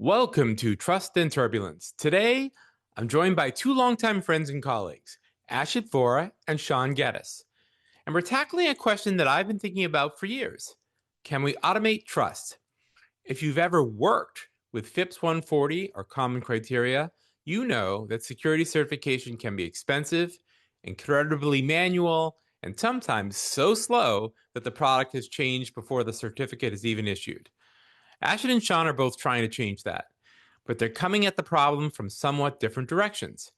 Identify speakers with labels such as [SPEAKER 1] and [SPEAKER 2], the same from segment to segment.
[SPEAKER 1] Welcome to Trust and Turbulence. Today, I'm joined by two longtime friends and colleagues, Ashit Vora and Sean Geddes. And we're tackling a question that I've been thinking about for years. Can we automate trust? If you've ever worked with FIPS 140 or Common Criteria, you know that security certification can be expensive, incredibly manual, and sometimes so slow that the product has changed before the certificate is even issued. Ashit and Sean are both trying to change that, but they're coming at the problem from somewhat different directions.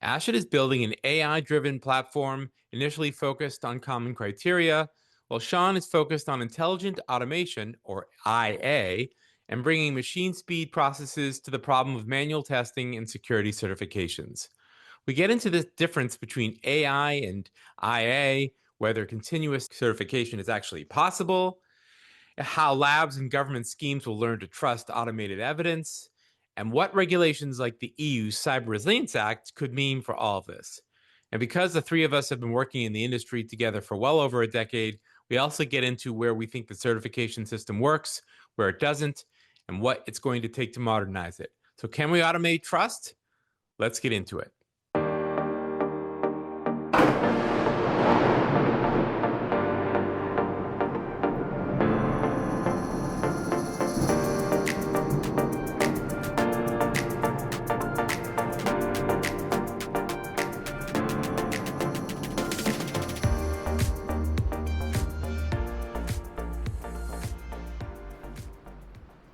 [SPEAKER 1] Ashit is building an AI-driven platform initially focused on common criteria, while Sean is focused on intelligent automation, or IA, and bringing machine speed processes to the problem of manual testing and security certifications. We get into the difference between AI and IA, whether continuous certification is actually possible, how labs and government schemes will learn to trust automated evidence, and what regulations like the EU's Cyber Resilience Act could mean for all of this. And because the three of us have been working in the industry together for well over a decade, we also get into where we think the certification system works, where it doesn't, and what it's going to take to modernize it. So, can we automate trust? Let's get into it.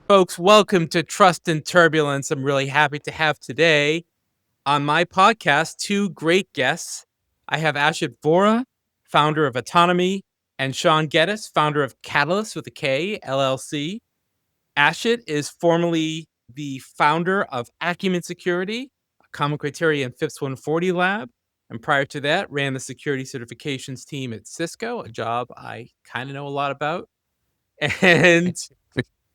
[SPEAKER 1] Folks, welcome to Trust and Turbulence. I'm really happy to have today on my podcast two great guests. I have Ashit Vora, founder of Autonomy, and Sean Geddes, founder of Catalyst with a K, LLC. Ashit is formerly the founder of Acumen Security, a Common Criteria and FIPS 140 lab. And prior to that, ran the security certifications team at Cisco, a job I kind of know a lot about. And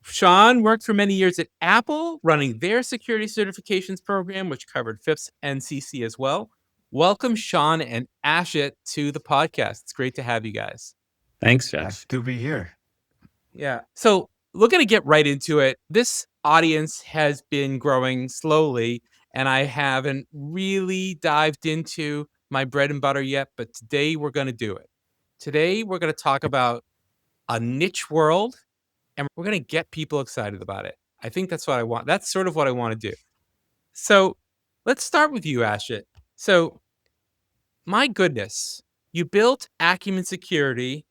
[SPEAKER 1] Sean worked for many years at Apple, running their security certifications program, which covered FIPS and CC as well. Welcome, Sean and Ashit, to the podcast. It's great to have you guys.
[SPEAKER 2] Thanks, Josh.
[SPEAKER 3] Nice to be here.
[SPEAKER 1] Yeah. So we're going to get right into it. This audience has been growing slowly, and I haven't really dived into my bread and butter yet, but today we're going to do it. Today we're going to talk about a niche world, and we're going to get people excited about it. I think that's what I want. That's sort of what I want to do. So let's start with you, Ashit. So, my goodness, you built Acumen Security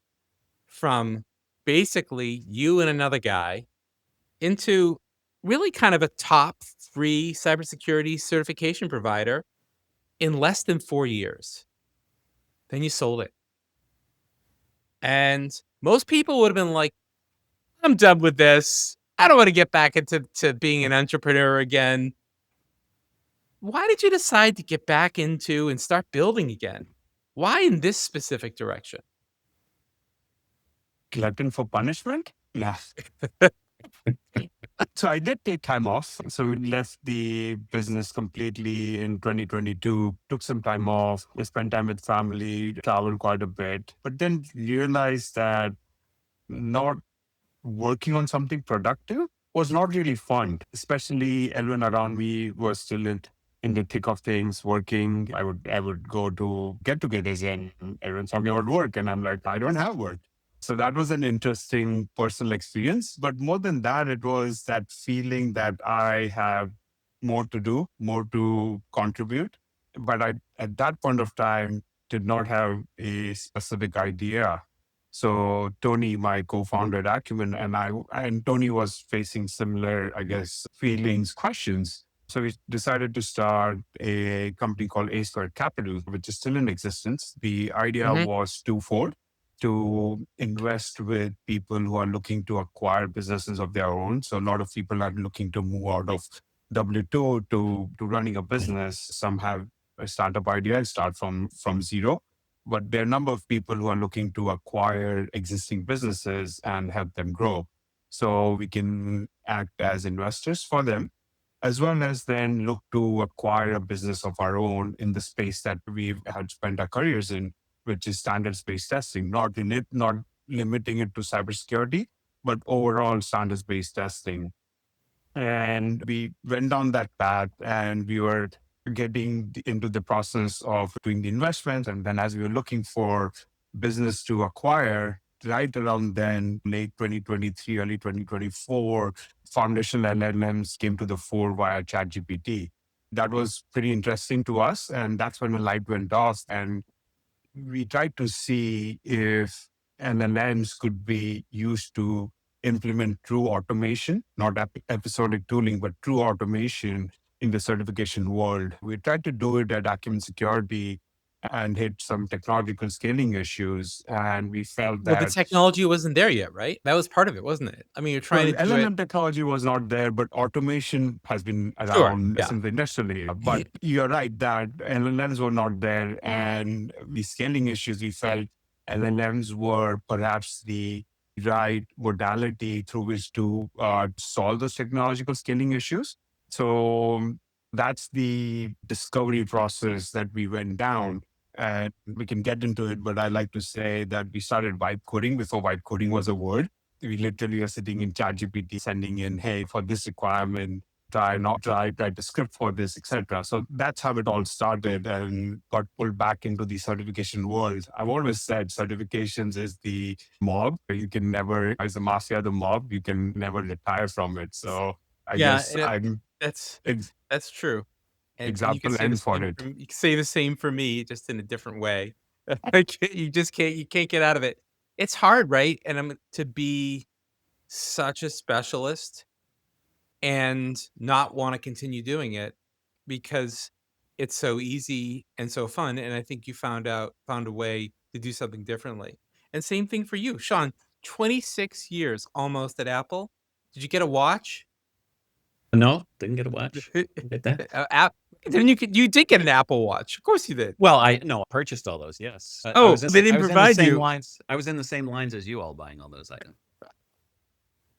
[SPEAKER 1] from basically you and another guy into really kind of a top 3 cybersecurity certification provider in less than 4 years. Then you sold it. And most people would have been like, I'm done with this. I don't want to get back into being an entrepreneur again. Why did you decide to get back into and start building again? Why in this specific direction?
[SPEAKER 3] Glutton for punishment? Yeah. So I did take time off. So we left the business completely in 2022, took some time off, we spent time with family, traveled quite a bit, but then realized that not working on something productive was not really fun, especially everyone around me was still in the thick of things, working. I would go to get-togethers and everyone's talking about work. And I'm like, I don't have work. So that was an interesting personal experience. But more than that, it was that feeling that I have more to do, more to contribute. But I, at that point of time, did not have a specific idea. So Tony, my co-founder at Acumen, and Tony was facing similar, I guess, feelings, questions. So we decided to start a company called A Squared Capital, which is still in existence. The idea was twofold: to invest with people who are looking to acquire businesses of their own. So a lot of people are looking to move out of W2 to running a business. Some have a startup idea and start from zero. But there are a number of people who are looking to acquire existing businesses and help them grow. So we can act as investors for them, as well as then look to acquire a business of our own in the space that we've had spent our careers in, which is standards-based testing, not limiting it to cybersecurity, but overall standards-based testing. And we went down that path and we were getting into the process of doing the investments. And then as we were looking for business to acquire, right around then, late 2023, early 2024, foundational LLMs came to the fore via ChatGPT. That was pretty interesting to us. And that's when the light went off. And we tried to see if LLMs could be used to implement true automation, not episodic tooling, but true automation in the certification world. We tried to do it at Acumen Security and hit some technological scaling issues. And we felt
[SPEAKER 1] Well, the
[SPEAKER 3] that,
[SPEAKER 1] technology wasn't there yet, right? That was part of it, wasn't it? I mean, you're trying
[SPEAKER 3] well,
[SPEAKER 1] to do it.
[SPEAKER 3] LLM technology was not there, but automation has been
[SPEAKER 1] Sure.
[SPEAKER 3] around
[SPEAKER 1] Yeah.
[SPEAKER 3] since the industrial era. But you're right that LLMs were not there. And the scaling issues, we felt LLMs were perhaps the right modality through which to solve those technological scaling issues. So that's the discovery process that we went down. And we can get into it, but I like to say that we started vibe coding before vibe coding was a word. We literally are sitting in ChatGPT, sending in, hey, for this requirement, write a script for this, etc. So that's how it all started and got pulled back into the certification world. I've always said certifications is the mob. You can never, as the master of the mob, you can never retire from it. So I
[SPEAKER 1] Yeah,
[SPEAKER 3] guess
[SPEAKER 1] and
[SPEAKER 3] I'm
[SPEAKER 1] that's
[SPEAKER 3] ex-
[SPEAKER 1] that's true. And you can
[SPEAKER 3] example
[SPEAKER 1] say the
[SPEAKER 3] N for
[SPEAKER 1] same
[SPEAKER 3] it.
[SPEAKER 1] for me, you can say the same for me, just in a different way. Like, you can't get out of it. It's hard, right? And I'm to be such a specialist and not wanna continue doing it because it's so easy and so fun, and I think you found a way to do something differently. And same thing for you, Sean, 26 years almost at Apple. Did you get a watch?
[SPEAKER 2] No, didn't get a watch. Didn't get that.
[SPEAKER 1] App then you did get an Apple Watch. Of course you did.
[SPEAKER 2] Well, I no, I purchased all those, yes.
[SPEAKER 1] Oh, they didn't provide you.
[SPEAKER 2] I was in the same lines as you all buying all those items.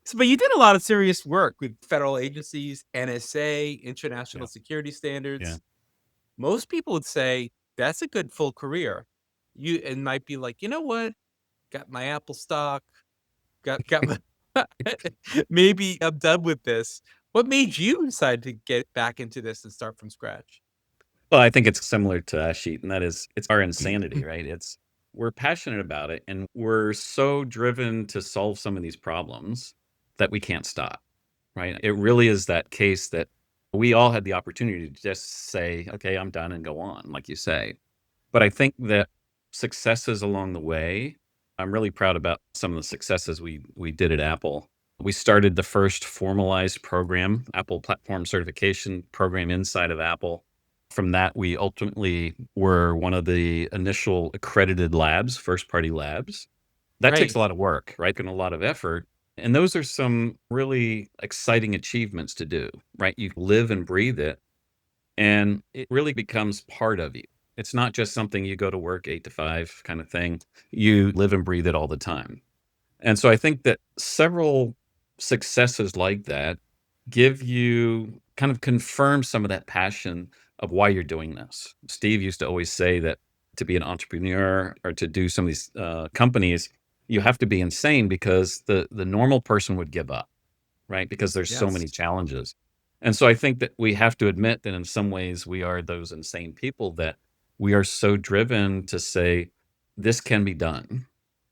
[SPEAKER 1] So, but you did a lot of serious work with federal agencies, NSA, international
[SPEAKER 2] Yeah.
[SPEAKER 1] security standards.
[SPEAKER 2] Yeah.
[SPEAKER 1] Most people would say that's a good full career. You it might be like, you know what? Got my Apple stock. Got my maybe I'm done with this. What made you decide to get back into this and start from scratch?
[SPEAKER 2] Well, I think it's similar to Ashit, and that is it's our insanity, right? It's we're passionate about it and we're so driven to solve some of these problems that we can't stop, right? It really is that case that we all had the opportunity to just say, okay, I'm done and go on, like you say. But I think that successes along the way, I'm really proud about some of the successes we did at Apple. We started the first formalized program, Apple Platform Certification program inside of Apple. From that, we ultimately were one of the initial accredited labs, first party labs. That takes
[SPEAKER 1] Right.
[SPEAKER 2] a lot of work, right? And a lot of effort. And those are some really exciting achievements to do, right? You live and breathe it, and it really becomes part of you. It's not just something you go to work 8 to 5 kind of thing. You live and breathe it all the time. And so I think that several successes like that give you kind of confirm some of that passion of why you're doing this. Steve used to always say that to be an entrepreneur or to do some of these companies, you have to be insane because the normal person would give up, right? Because there's so many
[SPEAKER 1] Yes.
[SPEAKER 2] challenges. And so I think that we have to admit that in some ways we are those insane people that we are so driven to say, this can be done.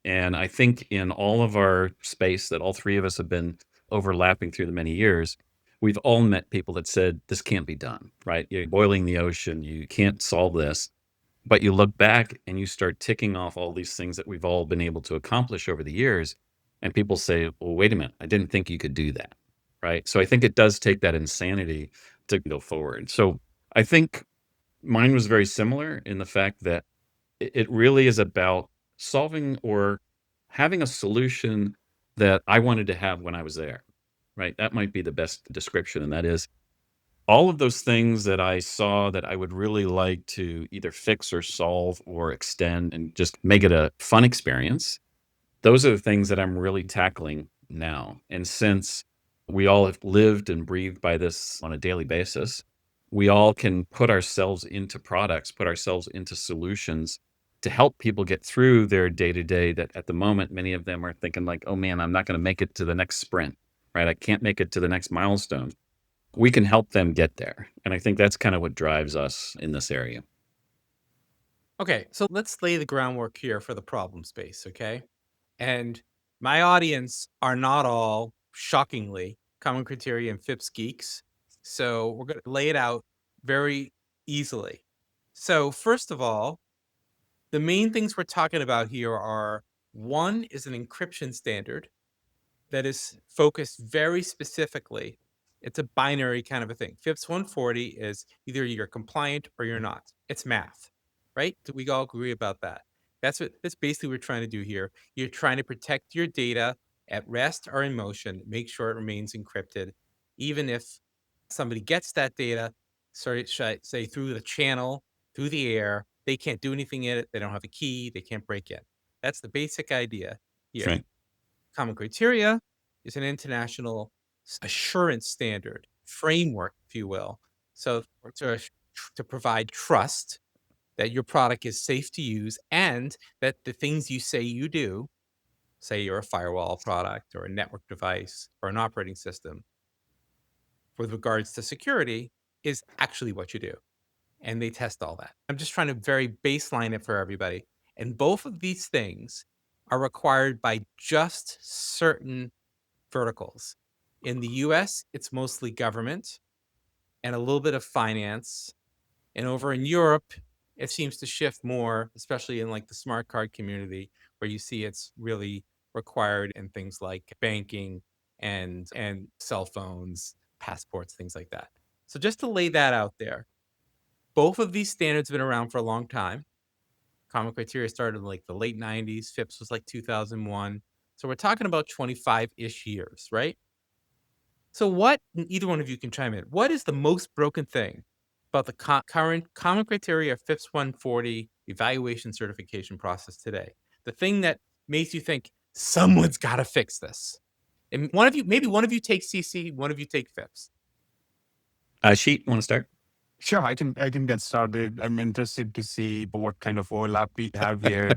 [SPEAKER 2] And I think in all of our space that all three of us have been overlapping through the many years, we've all met people that said, this can't be done, right? You're boiling the ocean. You can't solve this. But you look back and you start ticking off all these things that we've all been able to accomplish over the years. And people say, well, wait a minute, I didn't think you could do that. Right. So I think it does take that insanity to go forward. So I think mine was very similar in the fact that it really is about solving or having a solution that I wanted to have when I was there. Right. That might be the best description. And that is all of those things that I saw that I would really like to either fix or solve or extend and just make it a fun experience. Those are the things that I'm really tackling now. And since we all have lived and breathed by this on a daily basis, we all can put ourselves into products, put ourselves into solutions to help people get through their day to day that at the moment, many of them are thinking like, oh man, I'm not going to make it to the next sprint. right? I can't make it to the next milestone. We can help them get there. And I think that's kind of what drives us in this area.
[SPEAKER 1] Okay, so let's lay the groundwork here for the problem space, okay? And my audience are not all, shockingly, Common Criteria and FIPS geeks. So we're going to lay it out very easily. So, first of all, the main things we're talking about here are one is an encryption standard that is focused very specifically. It's a binary kind of a thing. FIPS 140 is either you're compliant or you're not. It's math, right? Do we all agree about that? That's basically what we're trying to do here. You're trying to protect your data at rest or in motion, make sure it remains encrypted, even if somebody gets that data, sorry, should I say through the channel, through the air, they can't do anything in it. They don't have a key. They can't break in. That's the basic idea here.
[SPEAKER 2] Right.
[SPEAKER 1] Common Criteria is an international assurance standard framework, if you will. So to provide trust that your product is safe to use and that the things you say you do, say you're a firewall product or a network device or an operating system, with regards to security, is actually what you do. And they test all that. I'm just trying to very baseline it for everybody. And both of these things are required by just certain verticals. In the US, it's mostly government and a little bit of finance. And over in Europe, it seems to shift more, especially in like the smart card community, where you see it's really required in things like banking and cell phones, passports, things like that. So just to lay that out there, both of these standards have been around for a long time. Common Criteria started in like the late 90s. FIPS was like 2001. So we're talking about 25-ish years, right? So what, either one of you can chime in, what is the most broken thing about the current Common Criteria FIPS 140 evaluation certification process today? The thing that makes you think someone's got to fix this. And one of you, maybe one of you take CC, one of you take FIPS.
[SPEAKER 2] Sheet, want to start?
[SPEAKER 3] Sure, I can get started. I'm interested to see what kind of overlap we have here.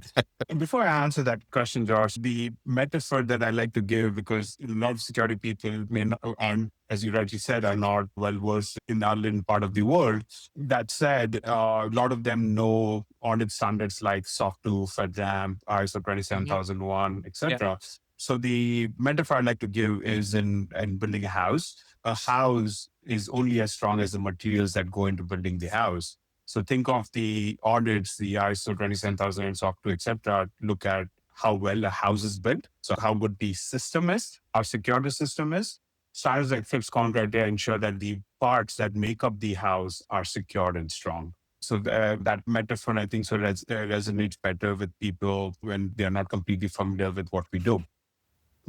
[SPEAKER 3] And before I answer that question, Josh, the metaphor that I like to give, because a lot of security people may not, aren't, as you rightly said, are not well versed in the island part of the world. That said, a lot of them know audit standards like SOC 2, FedRAMP, ISO 27001, etc. So the metaphor I like to give is in building a house. A house is only as strong as the materials that go into building the house. So think of the audits, the ISO 27000, SOC 2, etc. Look at how well a house is built. So how good the system is, our security system is. Standards like FIPS Criteria ensure that the parts that make up the house are secured and strong. So that metaphor, I think, resonates better with people when they're not completely familiar with what we do.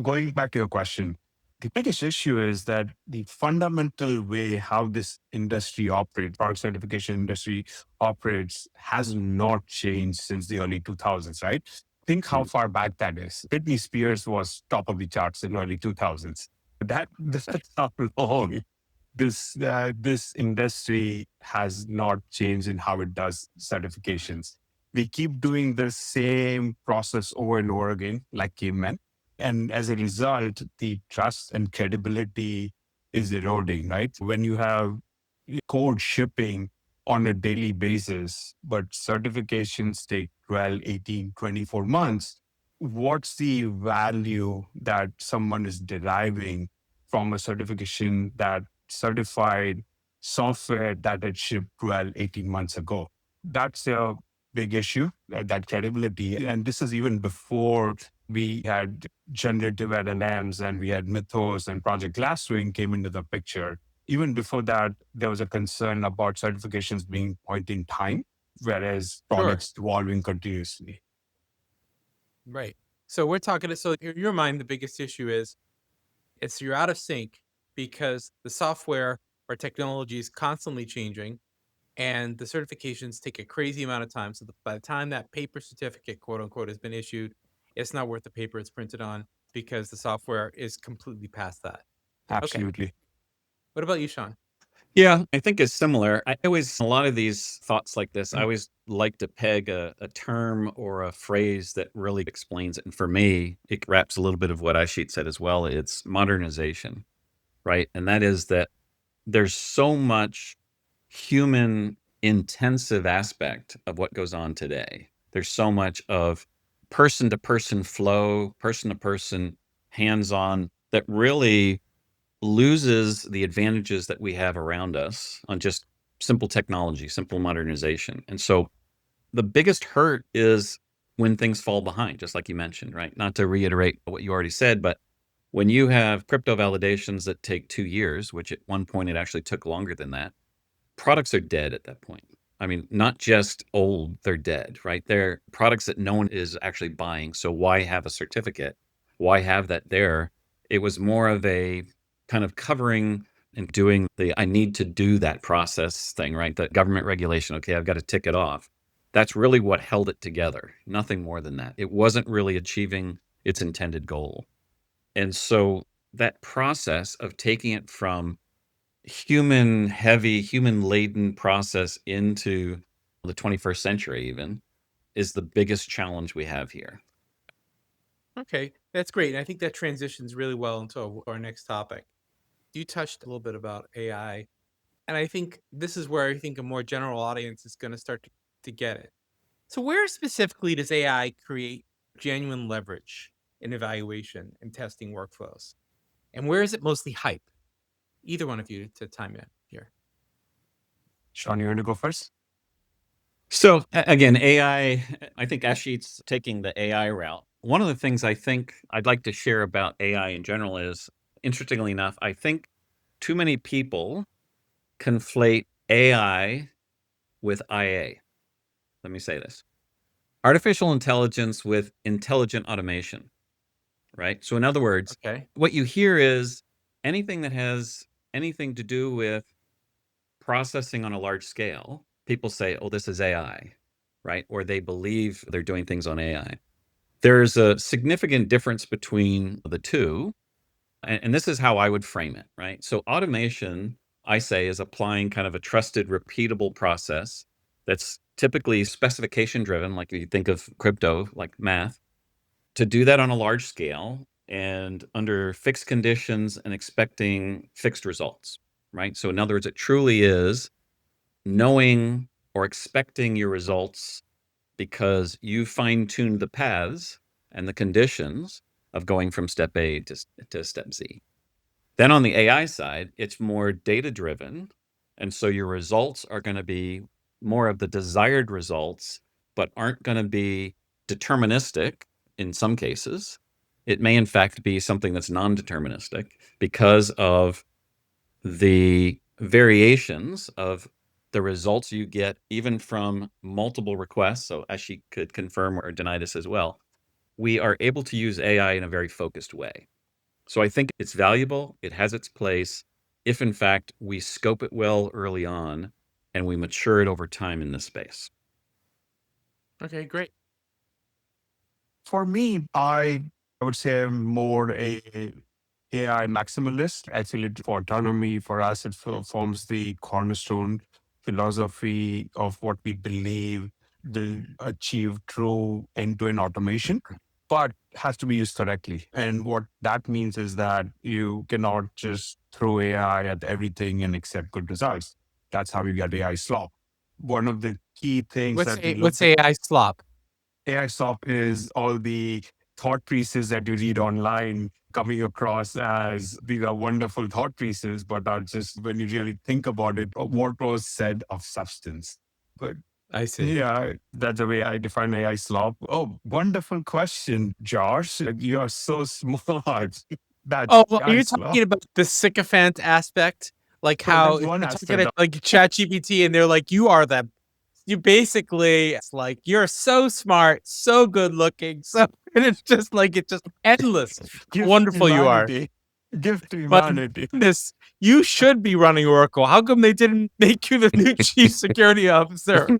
[SPEAKER 3] Going back to your question, the biggest issue is that the fundamental way how this industry operates, product certification industry operates, has not changed since the early 2000s, right? Think how far back that is. Britney Spears was top of the charts in early 2000s. That's how long this industry has not changed in how it does certifications. We keep doing the same process over and over again, like cavemen. And as a result, the trust and credibility is eroding, right? When you have code shipping on a daily basis, but certifications take 12, 18, 24 months, what's the value that someone is deriving from a certification that certified software that had shipped 12, 18 months ago? That's a big issue, that credibility. And this is even before we had generative LLMs and we had Mythos and Project Glasswing came into the picture. Even before that, there was a concern about certifications being point in time, whereas products evolving continuously.
[SPEAKER 1] Right. So we're talking, so in your mind, the biggest issue is you're out of sync because the software or technology is constantly changing and the certifications take a crazy amount of time. So by the time that paper certificate, quote unquote, has been issued, it's not worth the paper it's printed on because the software is completely past that.
[SPEAKER 3] Absolutely.
[SPEAKER 1] What about you, Sean?
[SPEAKER 2] Yeah, I think it's similar. A lot of these thoughts like this, I always like to peg a term or a phrase that really explains it. And for me, it wraps a little bit of what Ashit said as well. It's modernization, right? And that is that there's so much human intensive aspect of what goes on today. There's so much of person to person flow, person to person, hands on, that really loses the advantages that we have around us on just simple technology, simple modernization. And so the biggest hurt is when things fall behind, just like you mentioned, right? Not to reiterate what you already said, but when you have crypto validations that take 2 years, which at one point it actually took longer than that, products are dead at that point. I mean, not just old, they're dead, right? They're products that no one is actually buying. So why have a certificate? Why have that there? It was more of a kind of covering and doing the I need to do that process thing, right? The government regulation. Okay, I've got to tick it off. That's really what held it together. Nothing more than that. It wasn't really achieving its intended goal. And so that process of taking it from human heavy, human laden process into the 21st century even is the biggest challenge we have here.
[SPEAKER 1] Okay, that's great. And I think that transitions really well into our next topic. You touched a little bit about AI, and I think this is where I think a more general audience is going to start to get it. So, where specifically does AI create genuine leverage in evaluation and testing workflows? And where is it mostly hype? Either one of you to time in here.
[SPEAKER 3] Sean, you want to go first?
[SPEAKER 2] So again, AI, I think Ashit's taking the AI route. One of the things I think I'd like to share about AI in general is, interestingly enough, I think too many people conflate AI with IA. Let me say this. Artificial intelligence with intelligent automation, right? So in other words,
[SPEAKER 1] Okay.
[SPEAKER 2] what you hear is anything that has anything to do with processing on a large scale, people say, oh, this is AI, right? Or they believe they're doing things on AI. There's a significant difference between the two. And this is how I would frame it, right? So automation, I say, is applying kind of a trusted, repeatable process that's typically specification driven, like you think of crypto, like math, to do that on a large scale and under fixed conditions and expecting fixed results, right? So in other words, it truly is knowing or expecting your results because you fine-tuned the paths and the conditions of going from step A to step Z. Then on the AI side, it's more data-driven, and so your results are going to be more of the desired results, but aren't going to be deterministic in some cases. It may in fact be something that's non-deterministic because of the variations of the results you get even from multiple requests. So Ashik could confirm or deny this as well. We are able to use AI in a very focused way. So I think it's valuable. It has its place if in fact we scope it well early on and we mature it over time in this space.
[SPEAKER 1] Okay, great.
[SPEAKER 3] For me, I would say I'm more a AI maximalist. Actually, for autonomy, for us, it forms the cornerstone philosophy of what we believe will achieve true end-to-end automation, but has to be used correctly. And what that means is that you cannot just throw AI at everything and expect good results. That's how you get AI slop. One of the key things
[SPEAKER 1] What's
[SPEAKER 3] that we
[SPEAKER 1] what's
[SPEAKER 3] look at
[SPEAKER 1] AI slop?
[SPEAKER 3] AI slop is all the thought pieces that you read online coming across as these are wonderful thought pieces, but are just, when you really think about it, what was said of substance. But
[SPEAKER 1] I see.
[SPEAKER 3] yeah, that's the way I define AI slop. Oh, wonderful question, Josh. You are so smart. That's
[SPEAKER 1] Oh, well,
[SPEAKER 3] AI
[SPEAKER 1] you're
[SPEAKER 3] slop.
[SPEAKER 1] talking about the sycophant aspect, like
[SPEAKER 3] No,
[SPEAKER 1] how
[SPEAKER 3] that's one
[SPEAKER 1] you're talking
[SPEAKER 3] aspect
[SPEAKER 1] to like ChatGPT, and they're like, "You are the, you basically, it's like you're so smart, so good looking, so," and it's just like it's just endless. How
[SPEAKER 3] gift to
[SPEAKER 1] wonderful you are!
[SPEAKER 3] humanity. Gift to
[SPEAKER 1] My
[SPEAKER 3] humanity.
[SPEAKER 1] goodness, you should be running Oracle. How come they didn't make you the new chief security officer?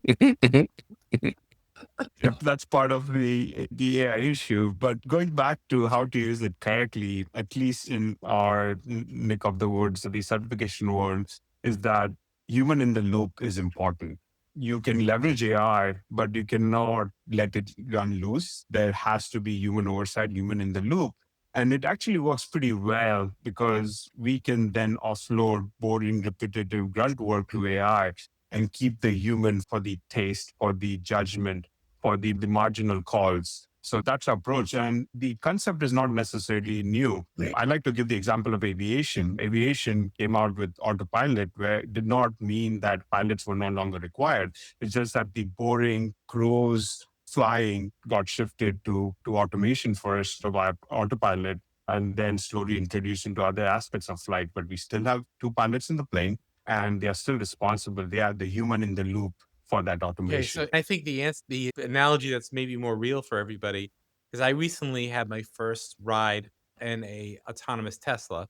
[SPEAKER 3] If that's part of the AI issue. But going back to how to use it correctly, at least in our neck of the woods, the certification world, is that human in the loop is important. You can leverage AI, but you cannot let it run loose. There has to be human oversight, human in the loop. And it actually works pretty well because we can then offload boring, repetitive grunt work to AI and keep the human for the taste, for the judgment, for the marginal calls. So that's our approach. And the concept is not necessarily new. I like to give the example of aviation. Aviation came out with autopilot, where it did not mean that pilots were no longer required. It's just that the boring crews flying got shifted to automation first via autopilot and then slowly introduced into other aspects of flight. But we still have two pilots in the plane and they are still responsible. They are the human in the loop for that
[SPEAKER 1] Okay,
[SPEAKER 3] automation.
[SPEAKER 1] so I think the analogy that's maybe more real for everybody is I recently had my first ride in a autonomous Tesla,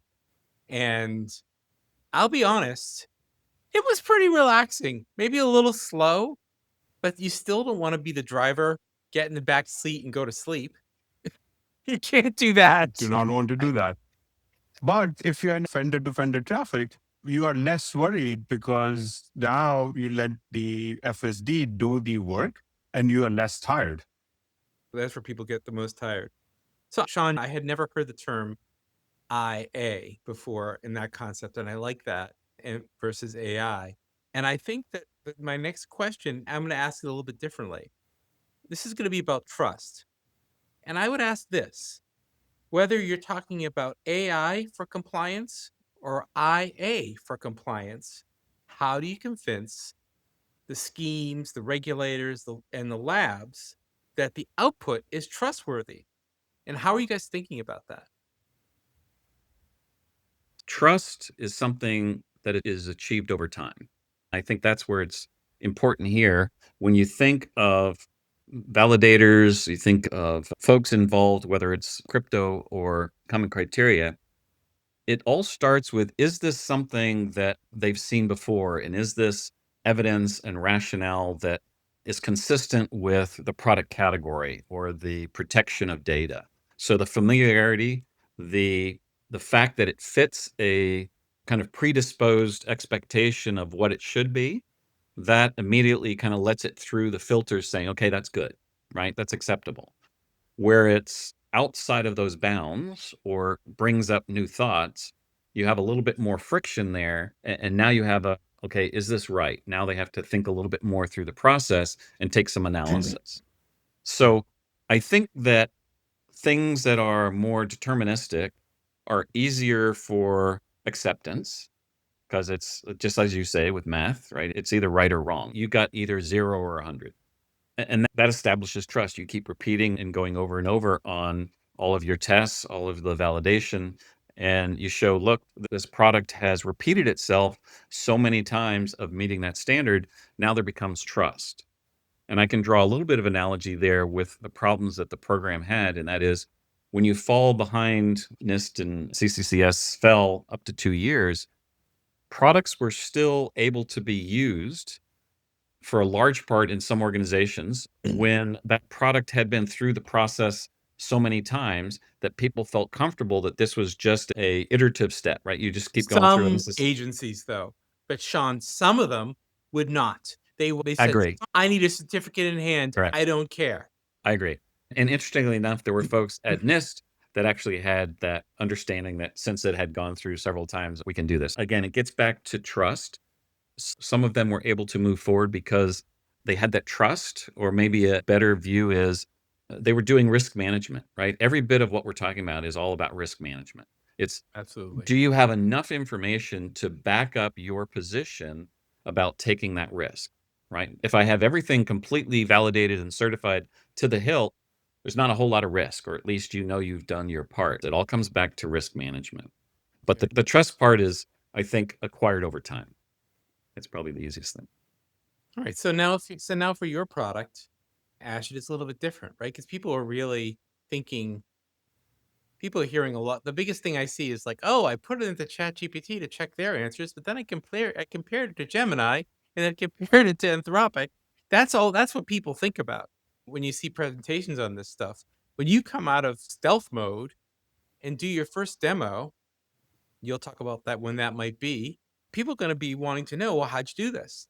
[SPEAKER 1] and I'll be honest, it was pretty relaxing. Maybe a little slow, but you still don't want to be the driver, get in the back seat and go to sleep. You can't do that.
[SPEAKER 3] Do not want to do that. But if you're in fender to fender traffic, you are less worried because now you let the FSD do the work and you are less tired.
[SPEAKER 1] That's where people get the most tired. So, Sean, I had never heard the term IA before in that concept, and I like that versus AI. And I think that my next question, I'm going to ask it a little bit differently. This is going to be about trust. And I would ask this, whether you're talking about AI for compliance or IA for compliance, how do you convince the schemes, the regulators, and the labs that the output is trustworthy? And how are you guys thinking about that?
[SPEAKER 2] Trust is something that is achieved over time. I think that's where it's important here. When you think of validators, you think of folks involved, whether it's crypto or common criteria, it all starts with, is this something that they've seen before? And is this evidence and rationale that is consistent with the product category or the protection of data? So the familiarity, the fact that it fits a kind of predisposed expectation of what it should be, that immediately kind of lets it through the filters saying, okay, that's good, right? That's acceptable. Where it's outside of those bounds or brings up new thoughts, you have a little bit more friction there. And now you have okay, is this right? Now they have to think a little bit more through the process and take some analysis. So I think that things that are more deterministic are easier for acceptance because it's just as you say with math, right? It's either right or wrong. You got either 0 or 100. And that establishes trust. You keep repeating and going over and over on all of your tests, all of the validation, and you show, look, this product has repeated itself so many times of meeting that standard. Now there becomes trust. And I can draw a little bit of analogy there with the problems that the program had, and that is when you fall behind, NIST and CCCS fell up to 2 years, products were still able to be used for a large part in some organizations when that product had been through the process so many times that people felt comfortable that this was just a iterative step, right? You just keep going through and
[SPEAKER 1] Some agencies, though, but Sean, some of them would not. They
[SPEAKER 2] I
[SPEAKER 1] said,
[SPEAKER 2] agree.
[SPEAKER 1] I need a certificate in hand.
[SPEAKER 2] Correct.
[SPEAKER 1] I don't care.
[SPEAKER 2] I agree. And interestingly enough, there were folks at NIST that actually had that understanding that since it had gone through several times, we can do this. Again, it gets back to trust. Some of them were able to move forward because they had that trust, or maybe a better view is they were doing risk management, right? Every bit of what we're talking about is all about risk management. It's,
[SPEAKER 1] Absolutely.
[SPEAKER 2] do you have enough information to back up your position about taking that risk, right? If I have everything completely validated and certified to the hilt, there's not a whole lot of risk, or at least you know you've done your part. It all comes back to risk management. But the trust part is, I think, acquired over time. It's probably the easiest thing.
[SPEAKER 1] All right. So now for your product, Ash, it's a little bit different, right? Because people are really thinking, people are hearing a lot. The biggest thing I see is like, oh, I put it into ChatGPT to check their answers, but then I compared it to Gemini and then compared it to Anthropic. That's what people think about when you see presentations on this stuff. When you come out of stealth mode and do your first demo, you'll talk about that when that might be. people are going to be wanting to know, well, how'd you do this?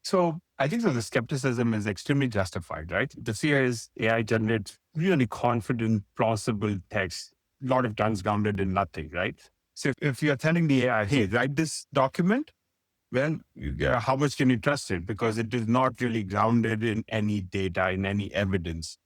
[SPEAKER 3] So I think that the skepticism is extremely justified, right? The fear is AI generates really confident, plausible text, a lot of times grounded in nothing, right? So if you're telling the AI, hey, write this document, well, how much can you trust it? Because it is not really grounded in any data, in any evidence.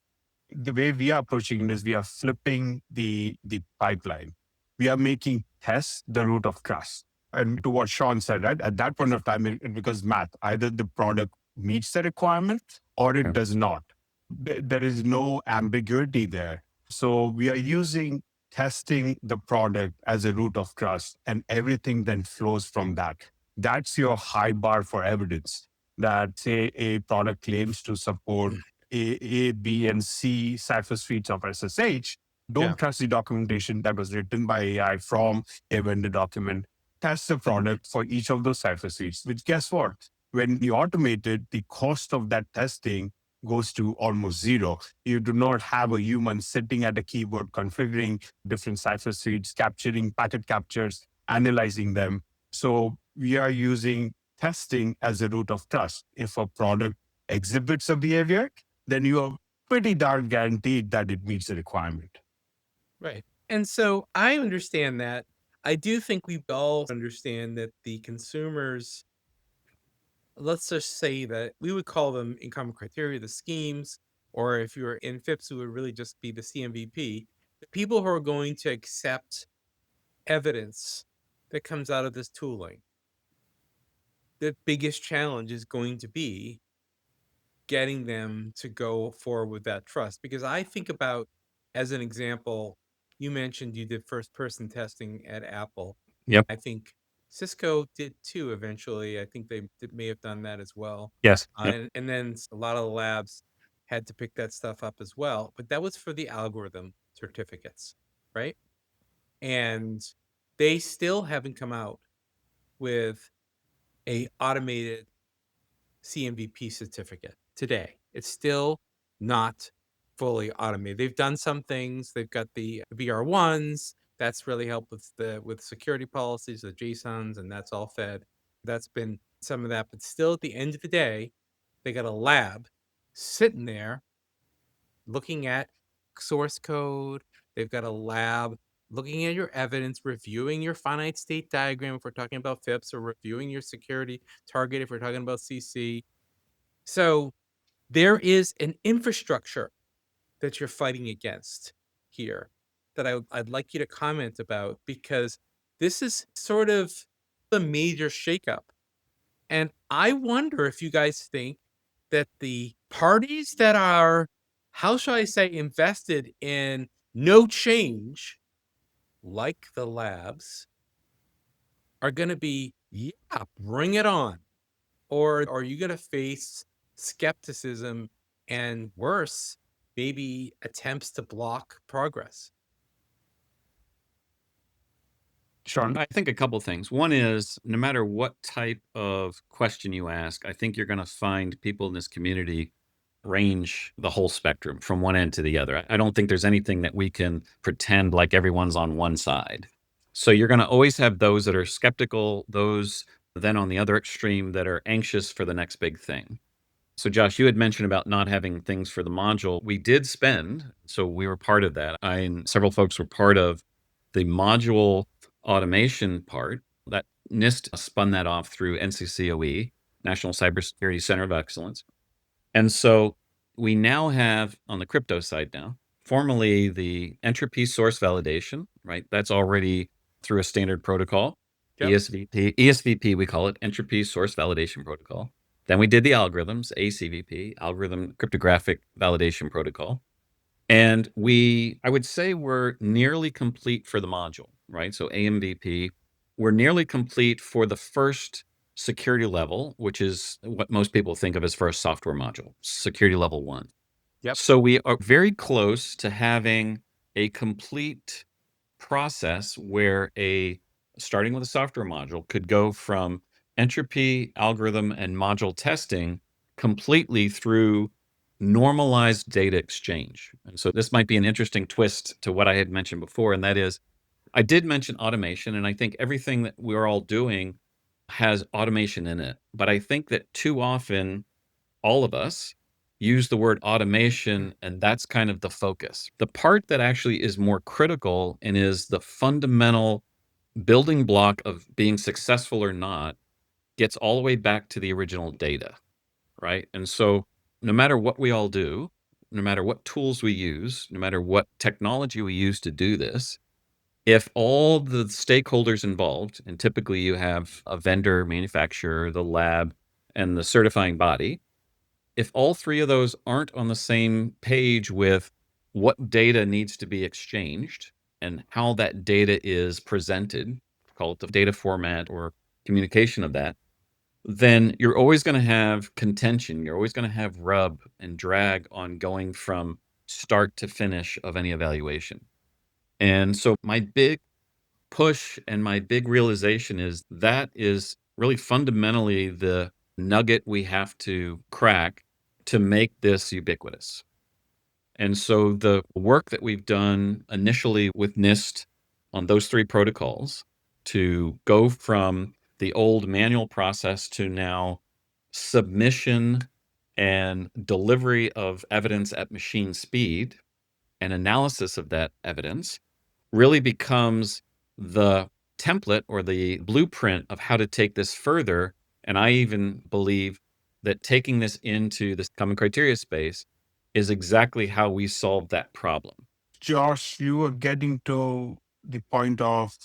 [SPEAKER 3] The way we are approaching this, we are flipping the pipeline. We are making tests the root of trust. And to what Sean said, right? At that point of time, it becomes math. Either the product meets the requirement or it does not. There is no ambiguity there. So we are using testing the product as a root of trust, and everything then flows from that. That's your high bar for evidence that, say, a product claims to support A, B, and C cipher suites of SSH. Don't
[SPEAKER 1] Yeah.
[SPEAKER 3] trust the documentation that was written by AI from a vendor document. Test the product for each of those cipher suites, which guess what? When you automate it, the cost of that testing goes to almost zero. You do not have a human sitting at a keyboard configuring different cipher suites, capturing packet captures, analyzing them. So we are using testing as a root of trust. If a product exhibits a behavior, then you are pretty darn guaranteed that it meets the requirement.
[SPEAKER 1] Right. And so I understand that. I do think we all understand that the consumers, let's just say that we would call them in common criteria, the schemes, or if you were in FIPS, it would really just be the CMVP, the people who are going to accept evidence that comes out of this tooling. The biggest challenge is going to be getting them to go forward with that trust. Because I think about, as an example, you mentioned you did first person testing at Apple.
[SPEAKER 2] Yep.
[SPEAKER 1] I think Cisco did too eventually. I think they may have done that as well.
[SPEAKER 2] Yes. Yep.
[SPEAKER 1] And then a lot of the labs had to pick that stuff up as well. But that was for the algorithm certificates, right? And they still haven't come out with a automated CMVP certificate today. It's still not fully automated. They've done some things. They've got the VR1s. That's really helped with security policies, the JSONs, and that's all fed. That's been some of that. But still, at the end of the day, they got a lab sitting there looking at source code. They've got a lab looking at your evidence, reviewing your finite state diagram if we're talking about FIPS, or reviewing your security target if we're talking about CC. So there is an infrastructure that you're fighting against here that I'd like you to comment about, because this is sort of the major shakeup. And I wonder if you guys think that the parties that are, how shall I say, invested in no change, like the labs, are going to be, yeah, bring it on. Or are you going to face skepticism and worse, maybe attempts to block progress?
[SPEAKER 3] Sean?
[SPEAKER 2] I think a couple things. One is, no matter what type of question you ask, I think you're going to find people in this community range the whole spectrum from one end to the other. I don't think there's anything that we can pretend like everyone's on one side. So you're going to always have those that are skeptical, those then on the other extreme that are anxious for the next big thing. So Josh, you had mentioned about not having things for the module. We did spend, so we were part of that. I and several folks were part of the module automation part. That NIST spun that off through NCCOE, National Cybersecurity Center of Excellence. And so we now have, on the crypto side now, formally the entropy source validation, right? That's already through a standard protocol,
[SPEAKER 1] Yep.
[SPEAKER 2] ESVP, we call it entropy source validation protocol. Then we did the algorithms, ACVP, algorithm cryptographic validation protocol. And I would say we're nearly complete for the module, right? So AMVP, we're nearly complete for the first security level, which is what most people think of as first software module, security level 1.
[SPEAKER 1] Yep.
[SPEAKER 2] So we are very close to having a complete process where starting with a software module could go from entropy, algorithm, and module testing completely through normalized data exchange. And so this might be an interesting twist to what I had mentioned before, and that is I did mention automation, and I think everything that we're all doing has automation in it. But I think that too often, all of us use the word automation, and that's kind of the focus. The part that actually is more critical and is the fundamental building block of being successful or not gets all the way back to the original data, right? And so, no matter what we all do, no matter what tools we use, no matter what technology we use to do this, if all the stakeholders involved, and typically you have a vendor, manufacturer, the lab, and the certifying body, if all three of those aren't on the same page with what data needs to be exchanged and how that data is presented, call it the data format or communication of that, then you're always going to have contention. You're always going to have rub and drag on going from start to finish of any evaluation. And so my big push and my big realization is that is really fundamentally the nugget we have to crack to make this ubiquitous. And so the work that we've done initially with NIST on those three protocols to go from the old manual process to now submission and delivery of evidence at machine speed and analysis of that evidence really becomes the template or the blueprint of how to take this further. And I even believe that taking this into this common criteria space is exactly how we solve that problem.
[SPEAKER 3] Josh, you were getting to the point of,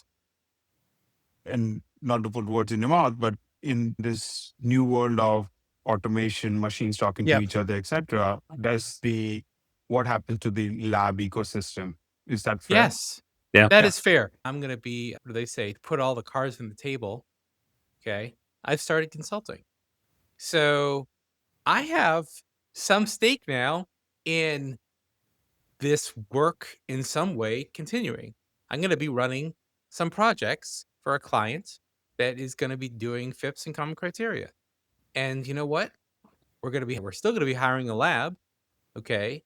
[SPEAKER 3] and not to put words in your mouth, but in this new world of automation, machines talking to
[SPEAKER 1] Yep.
[SPEAKER 3] each other, etc., does the what happens to the lab ecosystem? Is that fair?
[SPEAKER 1] Yes.
[SPEAKER 2] Yeah.
[SPEAKER 1] That
[SPEAKER 3] Yeah.
[SPEAKER 1] is fair. I'm going to be, what do they say? Put all the cards on the table. Okay. I've started consulting. So I have some stake now in this work in some way continuing. I'm going to be running some projects for a client that is going to be doing FIPS and common criteria. And you know what? We're still going to be hiring a lab. Okay.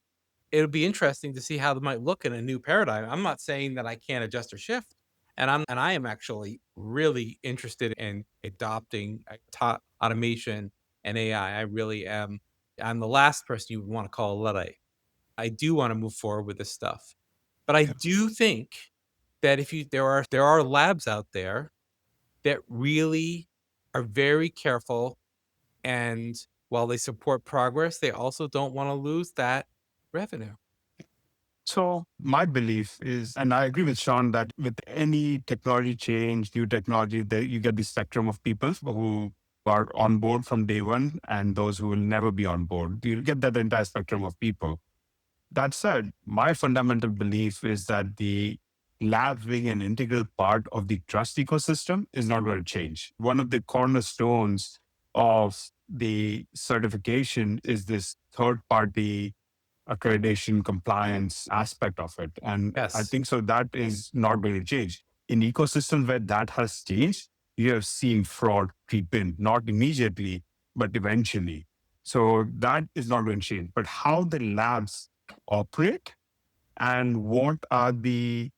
[SPEAKER 1] It'll be interesting to see how they might look in a new paradigm. I'm not saying that I can't adjust or shift. And I am actually really interested in adopting automation and AI. I really am. I'm the last person you would want to call a Luddite. I do want to move forward with this stuff. But I do think that if there are labs out there that really are very careful, and while they support progress, they also don't want to lose that revenue.
[SPEAKER 3] So my belief is, and I agree with Sean, that with any technology change, new technology, you get the spectrum of people who are on board from day one and those who will never be on board. You'll get that entire spectrum of people. That said, my fundamental belief is that the labs being an integral part of the trust ecosystem is not going to change. One of the cornerstones of the certification is this third party accreditation compliance aspect of it. And I
[SPEAKER 1] Yes.
[SPEAKER 3] think so that is not going to change. In ecosystems where that has changed, you have seen fraud creep in, not immediately, but eventually. So that is not going to change. But how the labs operate and what are the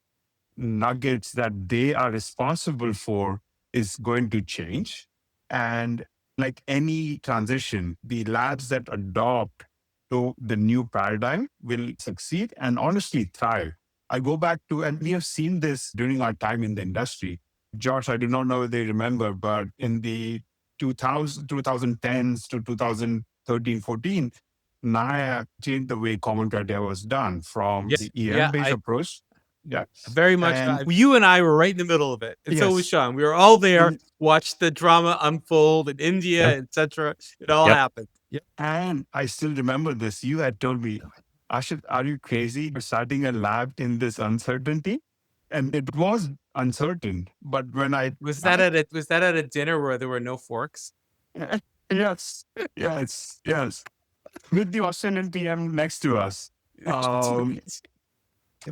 [SPEAKER 3] nuggets that they are responsible for is going to change. And like any transition, the labs that adopt to the new paradigm will succeed and honestly thrive. I go back to, and we have seen this during our time in the industry. Josh, I do not know if they remember, but in the 2010s to 2013, 14, NIA changed the way common criteria was done from
[SPEAKER 1] Yes.
[SPEAKER 3] the
[SPEAKER 1] Yeah,
[SPEAKER 3] EM-based approach. Yeah.
[SPEAKER 1] very much.
[SPEAKER 3] And
[SPEAKER 1] You and I were right in the middle of it, and so was
[SPEAKER 3] yes,
[SPEAKER 1] Sean. We were all there,
[SPEAKER 3] and
[SPEAKER 1] watched the drama unfold in India,
[SPEAKER 2] Yep.
[SPEAKER 1] etc. It all
[SPEAKER 2] Yep.
[SPEAKER 1] happened. Yep.
[SPEAKER 3] And I still remember this. You had told me, Ashit, are you crazy? You're starting a lab in this uncertainty. And it was uncertain. But when I
[SPEAKER 1] Was that at a dinner where there were no forks?
[SPEAKER 3] yes, yes, with the Australian PM next to us.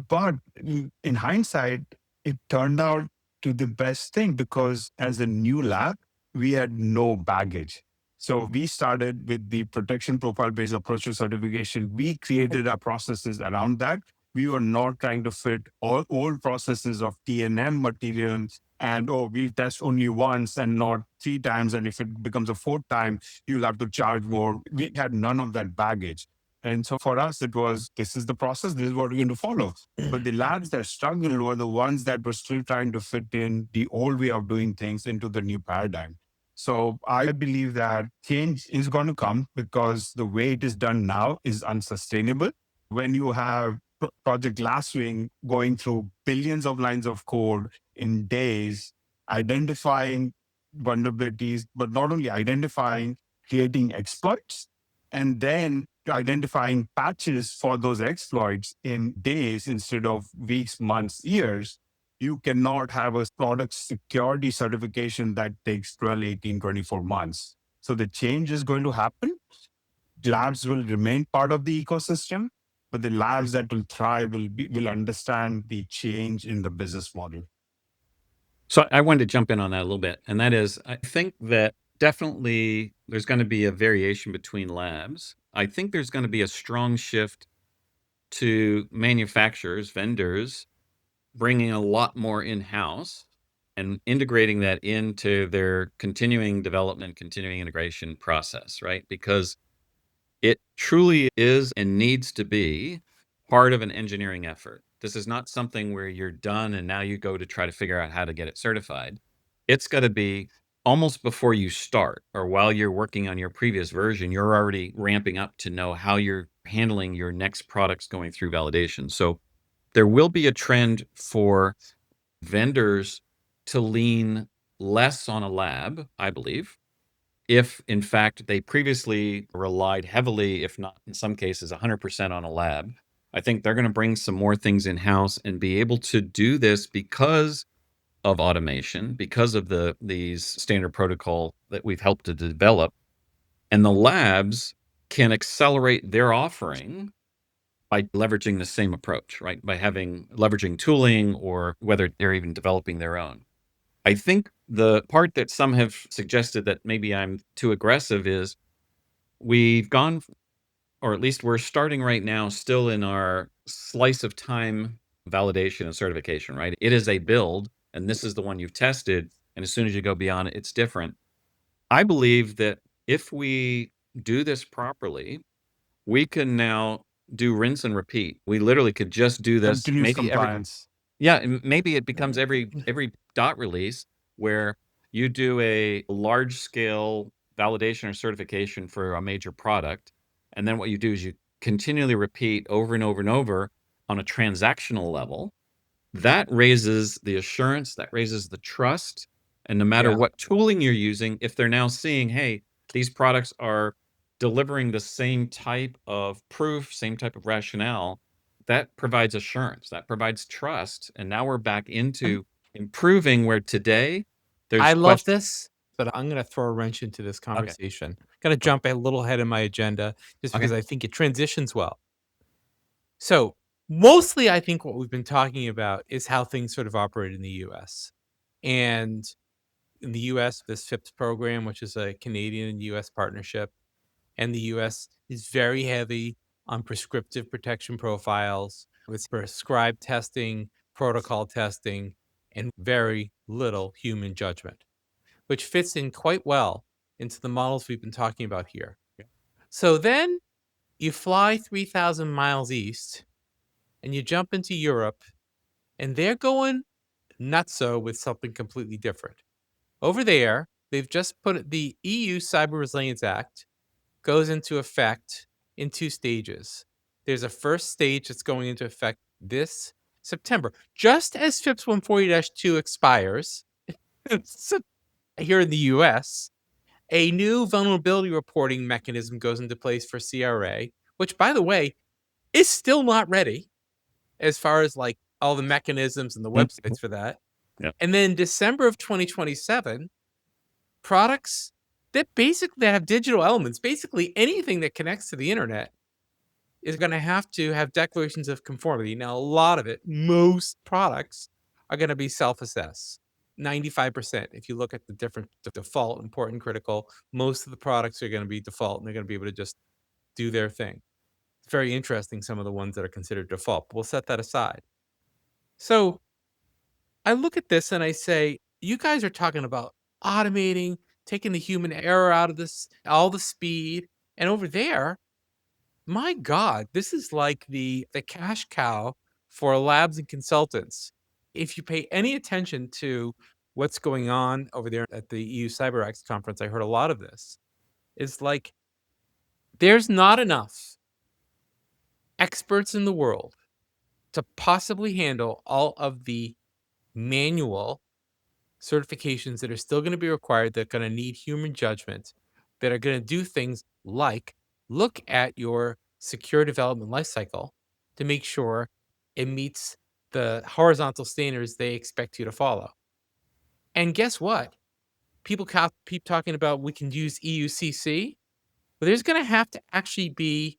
[SPEAKER 3] But in hindsight, it turned out to the best thing because as a new lab, we had no baggage. So we started with the protection profile based approach to certification. We created our processes around that. We were not trying to fit all old processes of T&M materials and, oh, we'll test only once and not 3 times. And if it becomes a fourth time, you'll have to charge more. We had none of that baggage. And so for us, it was, this is the process, this is what we're going to follow. But the labs that struggled were the ones that were still trying to fit in the old way of doing things into the new paradigm. So I believe that change is going to come because the way it is done now is unsustainable. When you have Project Glasswing going through billions of lines of code in days, identifying vulnerabilities, but not only identifying, creating exploits, and then identifying patches for those exploits in days instead of weeks, months, years, you cannot have a product security certification that takes 12, 18, 24 months. So the change is going to happen. Labs will remain part of the ecosystem, but the labs that will thrive will understand the change in the business model.
[SPEAKER 2] So I wanted to jump in on that a little bit. And that is, I think that definitely there's going to be a variation between labs. I think there's going to be a strong shift to manufacturers, vendors, bringing a lot more in-house and integrating that into their continuing development, continuing integration process, right? Because it truly is and needs to be part of an engineering effort. This is not something where you're done and now you go to try to figure out how to get it certified. It's got to be almost before you start or while you're working on your previous version, you're already ramping up to know how you're handling your next products going through validation. So there will be a trend for vendors to lean less on a lab, I believe, if in fact they previously relied heavily, if not in some cases 100% on a lab. I think they're going to bring some more things in-house and be able to do this because of automation, because of these standard protocol that we've helped to develop. And the labs can accelerate their offering by leveraging the same approach, right? By leveraging tooling or whether they're even developing their own. I think the part that some have suggested that maybe I'm too aggressive is we've gone, or at least we're starting right now, still in our slice of time validation and certification, right? It is a build, and this is the one you've tested. And as soon as you go beyond it, it's different. I believe that if we do this properly, we can now do rinse and repeat. We literally could just do this
[SPEAKER 3] Continuous
[SPEAKER 2] maybe every,
[SPEAKER 3] compliance.
[SPEAKER 2] yeah, and maybe it becomes every dot release where you do a large scale validation or certification for a major product. And then what you do is you continually repeat over and over and over on a transactional level. That raises the assurance, that raises the trust. And no matter
[SPEAKER 1] Yeah.
[SPEAKER 2] what tooling you're using, if they're now seeing, hey, these products are delivering the same type of proof, same type of rationale, that provides assurance, that provides trust. And now we're back into improving where today there's
[SPEAKER 1] I love
[SPEAKER 2] questions.
[SPEAKER 1] this, but I'm going to throw a wrench into this
[SPEAKER 2] Okay.
[SPEAKER 1] conversation. Going to jump a little ahead of my agenda just because
[SPEAKER 2] Okay.
[SPEAKER 1] I think it transitions well. So, mostly, I think what we've been talking about is how things sort of operate in the US. And in the US, this FIPS program, which is a Canadian and US partnership, and the US is very heavy on prescriptive protection profiles with prescribed testing, protocol testing, and very little human judgment, which fits in quite well into the models we've been talking about here.
[SPEAKER 2] Yeah.
[SPEAKER 1] So then you fly 3,000 miles east and you jump into Europe, and they're going nutso with something completely different. Over there, they've just put the EU Cyber Resilience Act goes into effect in 2 stages. There's a first stage that's going into effect this September, just as FIPS 140-2 expires. So here in the US, a new vulnerability reporting mechanism goes into place for CRA, which, by the way, is still not ready as far as like all the mechanisms and the websites for that.
[SPEAKER 2] Yeah.
[SPEAKER 1] And then December of 2027, products that basically have digital elements, basically anything that connects to the internet, is going to have declarations of conformity. Now, a lot of it, most products are going to be self-assess. 95%. If you look at the different default, important, critical, most of the products are going to be default and they're going to be able to just do their thing. It's very interesting, some of the ones that are considered default, but we'll set that aside. So I look at this and I say, you guys are talking about automating, taking the human error out of this, all the speed. And over there, my God, this is like the cash cow for labs and consultants. If you pay any attention to what's going on over there at the EU CyberX conference, I heard a lot of this. It's like there's not enough experts in the world to possibly handle all of the manual certifications that are still going to be required, that are going to need human judgment, that are going to do things like look at your secure development lifecycle to make sure it meets the horizontal standards they expect you to follow. And guess what? People keep talking about we can use EUCC, but there's going to have to actually be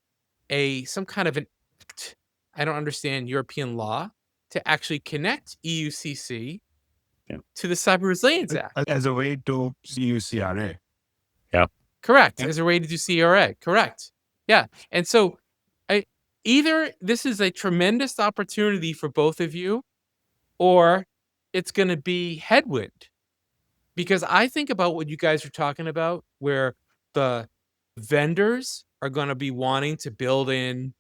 [SPEAKER 1] some kind of an act, I don't understand European law, to actually connect EUCC
[SPEAKER 2] Yeah.
[SPEAKER 1] to the Cyber Resilience Act.
[SPEAKER 3] As a way to use CRA.
[SPEAKER 1] Correct.
[SPEAKER 3] Yeah.
[SPEAKER 1] As a way to do CRA. Correct. Yeah. And so either this is a tremendous opportunity for both of you, or it's going to be headwind. Because I think about what you guys are talking about, where the vendors are going to be wanting to build into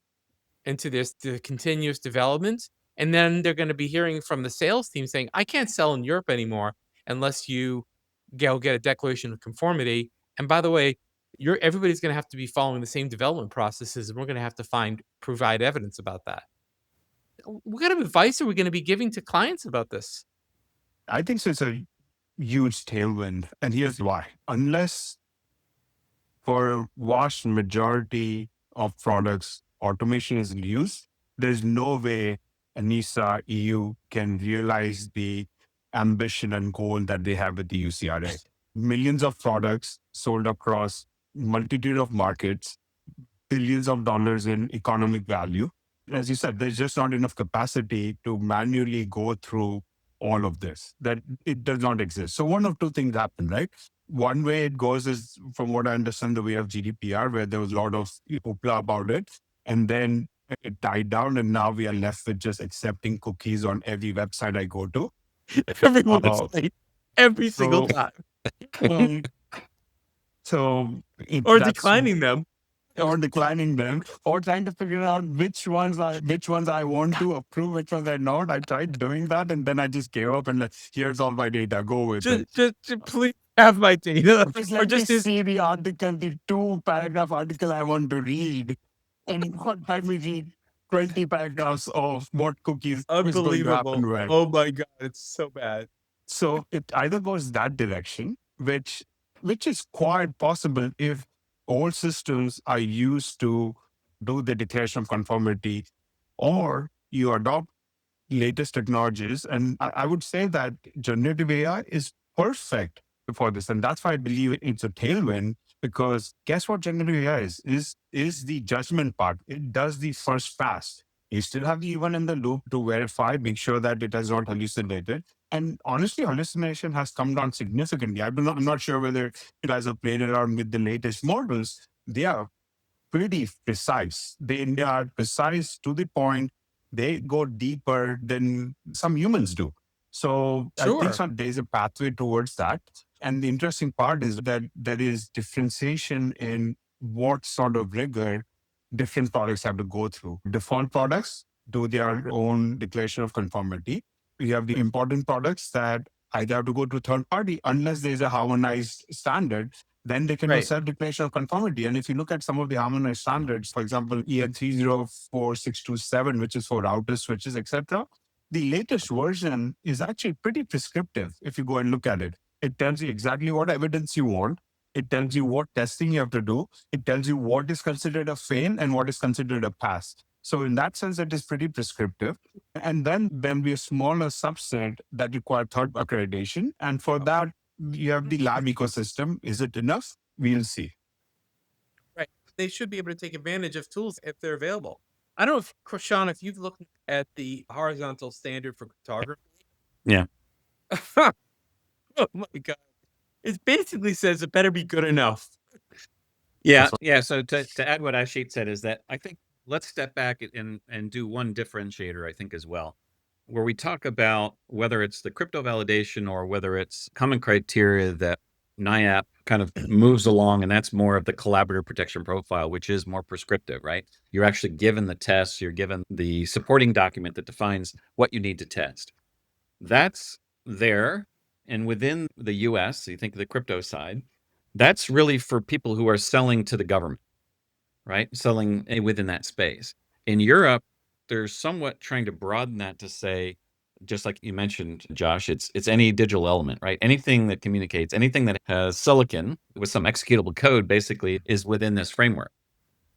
[SPEAKER 1] this the continuous development. And then they're going to be hearing from the sales team saying, I can't sell in Europe anymore unless you go get a declaration of conformity. And by the way, everybody's going to have to be following the same development processes, and we're going to have to provide evidence about that. What kind of advice are we going to be giving to clients about this?
[SPEAKER 3] I think so. It's a huge tailwind. And here's why. Unless for a vast majority of products, automation is used, there's no way ENISA EU can realize the ambition and goal that they have with the UCRA. Millions of products sold across multitude of markets, billions of dollars in economic value. As you said, there's just not enough capacity to manually go through all of this, that it does not exist. So one of two things happen, right? One way it goes is, from what I understand, the way of GDPR, where there was a lot of hoopla about it, and then it died down, and now we are left with just accepting cookies on every website I go to.
[SPEAKER 1] Every website, every single time. Or declining them.
[SPEAKER 3] Or declining them, or trying to figure out which ones I want to approve, which ones I not. I tried doing that, and then I just gave up and here's all my data. Go with it.
[SPEAKER 1] Just please have my data.
[SPEAKER 3] Or just see the article, the 2-paragraph article I want to read, and not let me read 20 paragraphs of what cookies is going to happen where.
[SPEAKER 1] Oh my God, it's so bad.
[SPEAKER 3] So it either goes that direction, which is quite possible if all systems are used to do the declaration of conformity, or you adopt latest technologies. And I would say that generative AI is perfect for this. And that's why I believe it's a tailwind, because guess what generative AI is the judgment part. It does the first pass. You still have the human in the loop to verify, make sure that it has not hallucinated. And honestly, hallucination has come down significantly. I'm not sure whether you guys have played around with the latest models. They are pretty precise. They are precise to the point. They go deeper than some humans do. So
[SPEAKER 1] Sure.
[SPEAKER 3] I think there's a pathway towards that. And the interesting part is that there is differentiation in what sort of rigor different products have to go through. Default products do their own declaration of conformity. We have the important products that either have to go to third party unless there's a harmonized standard. Then they can do self-declaration of conformity. And if you look at some of the harmonized standards, for example, EN 304627, which is for routers, switches, etc., the latest version is actually pretty prescriptive if you go and look at it. It tells you exactly what evidence you want. It tells you what testing you have to do. It tells you what is considered a fail and what is considered a pass. So in that sense, it is pretty prescriptive. And then there'll be a smaller subset that require third accreditation. And for that, you have the lab ecosystem. Is it enough? We'll see.
[SPEAKER 1] Right. They should be able to take advantage of tools if they're available. I don't know if, Sean, if you've looked at the horizontal standard for cryptography.
[SPEAKER 2] Yeah.
[SPEAKER 1] Oh my God. It basically says it better be good enough.
[SPEAKER 2] Yeah. So to add what Ashit said is that I think let's step back and do one differentiator, I think, as well, where we talk about whether it's the crypto validation or whether it's common criteria that NIAP kind of moves along, and that's more of the collaborator protection profile, which is more prescriptive, right? You're actually given the tests, you're given the supporting document that defines what you need to test. That's there. And within the US, so you think of the crypto side, that's really for people who are selling to the government, right? Selling within that space. In Europe, they're somewhat trying to broaden that to say, just like you mentioned, Josh, it's any digital element, right? Anything that communicates, anything that has silicon with some executable code basically is within this framework.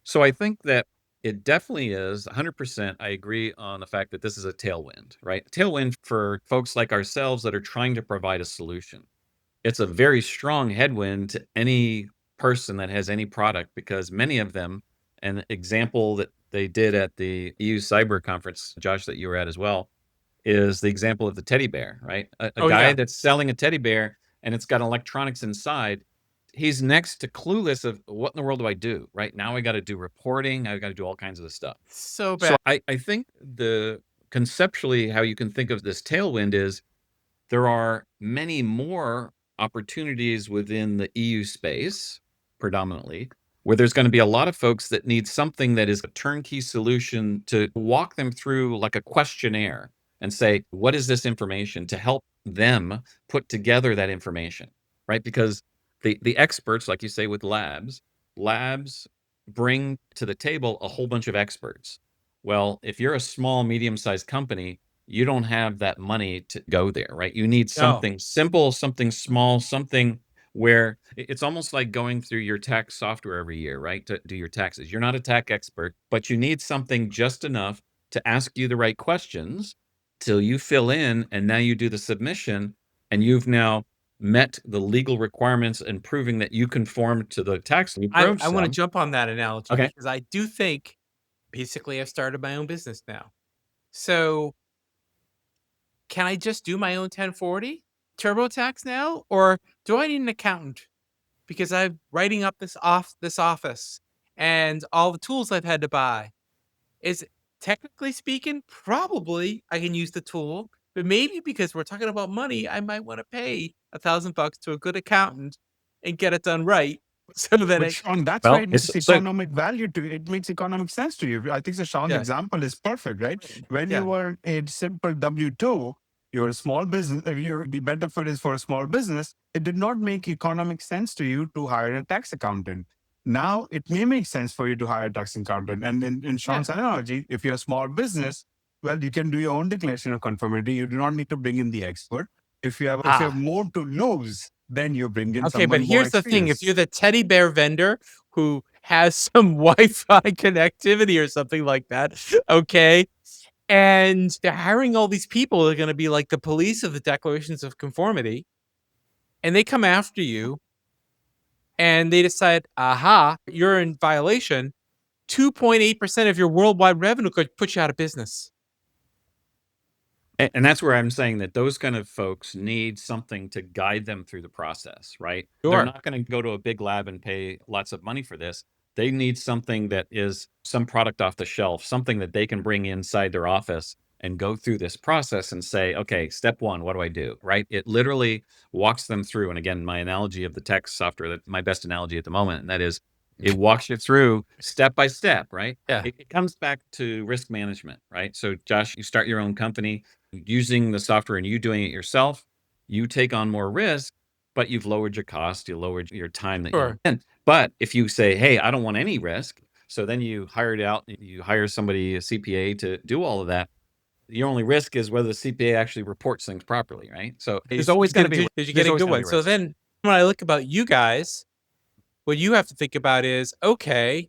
[SPEAKER 2] So I think that it definitely is 100%. I agree on the fact that this is a tailwind, right? A tailwind for folks like ourselves that are trying to provide a solution. It's a very strong headwind to any person that has any product because many of them, an example that they did at the EU Cyber Conference, Josh, that you were at as well, is the example of the teddy bear, right? A
[SPEAKER 1] Oh,
[SPEAKER 2] guy
[SPEAKER 1] yeah.
[SPEAKER 2] that's selling a teddy bear and it's got electronics inside. He's next to clueless of what in the world do I do? Right now, I got to do reporting. I got to do all kinds of this stuff.
[SPEAKER 1] So
[SPEAKER 2] So
[SPEAKER 1] bad.
[SPEAKER 2] I think the conceptually how you can think of this tailwind is there are many more opportunities within the EU space, predominantly, where there's going to be a lot of folks that need something that is a turnkey solution to walk them through like a questionnaire and say, what is this information to help them put together that information, right? Because the experts, like you say with labs bring to the table a whole bunch of experts. Well, if you're a small, medium-sized company, you don't have that money to go there, right? You need
[SPEAKER 1] No.
[SPEAKER 2] something simple, something small, something where it's almost like going through your tax software every year, right? To do your taxes. You're not a tax expert, but you need something just enough to ask you the right questions till you fill in, and now you do the submission, and you've now met the legal requirements and proving that you conform to the tax. You
[SPEAKER 1] I
[SPEAKER 2] prove
[SPEAKER 1] want to
[SPEAKER 2] some.
[SPEAKER 1] jump on that analogy
[SPEAKER 2] Okay.
[SPEAKER 1] because I do think basically I've started my own business now. So can I just do my own 1040 TurboTax now, or do I need an accountant? Because I'm writing up this office and all the tools I've had to buy. Is technically speaking, probably I can use the tool, but maybe because we're talking about money, I might want to pay $1,000 to a good accountant and get it done right, so that
[SPEAKER 3] But
[SPEAKER 1] it.
[SPEAKER 3] Sean, that's why
[SPEAKER 2] Well,
[SPEAKER 3] it
[SPEAKER 2] it's
[SPEAKER 3] makes
[SPEAKER 2] so
[SPEAKER 3] economic value to it makes economic sense to you. I think the Sean's
[SPEAKER 1] Yeah,
[SPEAKER 3] example is perfect, right? When
[SPEAKER 1] yeah.
[SPEAKER 3] you were a simple W-2, you're a small business, the benefit is for a small business, it did not make economic sense to you to hire a tax accountant. Now it may make sense for you to hire a tax accountant. And in Sean's analogy, if you're a small business, well, you can do your own declaration of conformity. You do not need to bring in the expert. If you have
[SPEAKER 1] Ah,
[SPEAKER 3] more to lose, then you bring in
[SPEAKER 1] okay, but
[SPEAKER 3] someone more
[SPEAKER 1] here's the thing: if
[SPEAKER 3] experienced.
[SPEAKER 1] you're the teddy bear vendor who has some Wi-Fi connectivity or something like that, okay, and they're hiring all these people that are going to be like the police of the declarations of conformity, and they come after you and they decide, aha, you're in violation, 2.8% of your worldwide revenue could put you out of business.
[SPEAKER 2] And that's where I'm saying that those kind of folks need something to guide them through the process, right? They're
[SPEAKER 1] Sure.
[SPEAKER 2] not going to go to a big lab and pay lots of money for this. They need something that is some product off the shelf, something that they can bring inside their office and go through this process and say, okay, step one, what do I do? Right? It literally walks them through. And again, my analogy of the tax software, that's my best analogy at the moment, and that is it walks you through step by step, right?
[SPEAKER 1] Yeah.
[SPEAKER 2] It comes back to risk management, right? So, Josh, you start your own company using the software and you doing it yourself, you take on more risk, but you've lowered your cost, you lowered your time that you
[SPEAKER 1] Sure.
[SPEAKER 2] spend. But if you say, hey, I don't want any risk, so then you hire it out, you hire somebody, a CPA, to do all of that. Your only risk is whether the CPA actually reports things properly, right? So there's always going to be
[SPEAKER 1] Did you get
[SPEAKER 2] there's
[SPEAKER 1] a
[SPEAKER 2] always
[SPEAKER 1] good
[SPEAKER 2] going to
[SPEAKER 1] one?
[SPEAKER 2] be
[SPEAKER 1] So
[SPEAKER 2] risk.
[SPEAKER 1] then when I look about you guys, what you have to think about is, okay,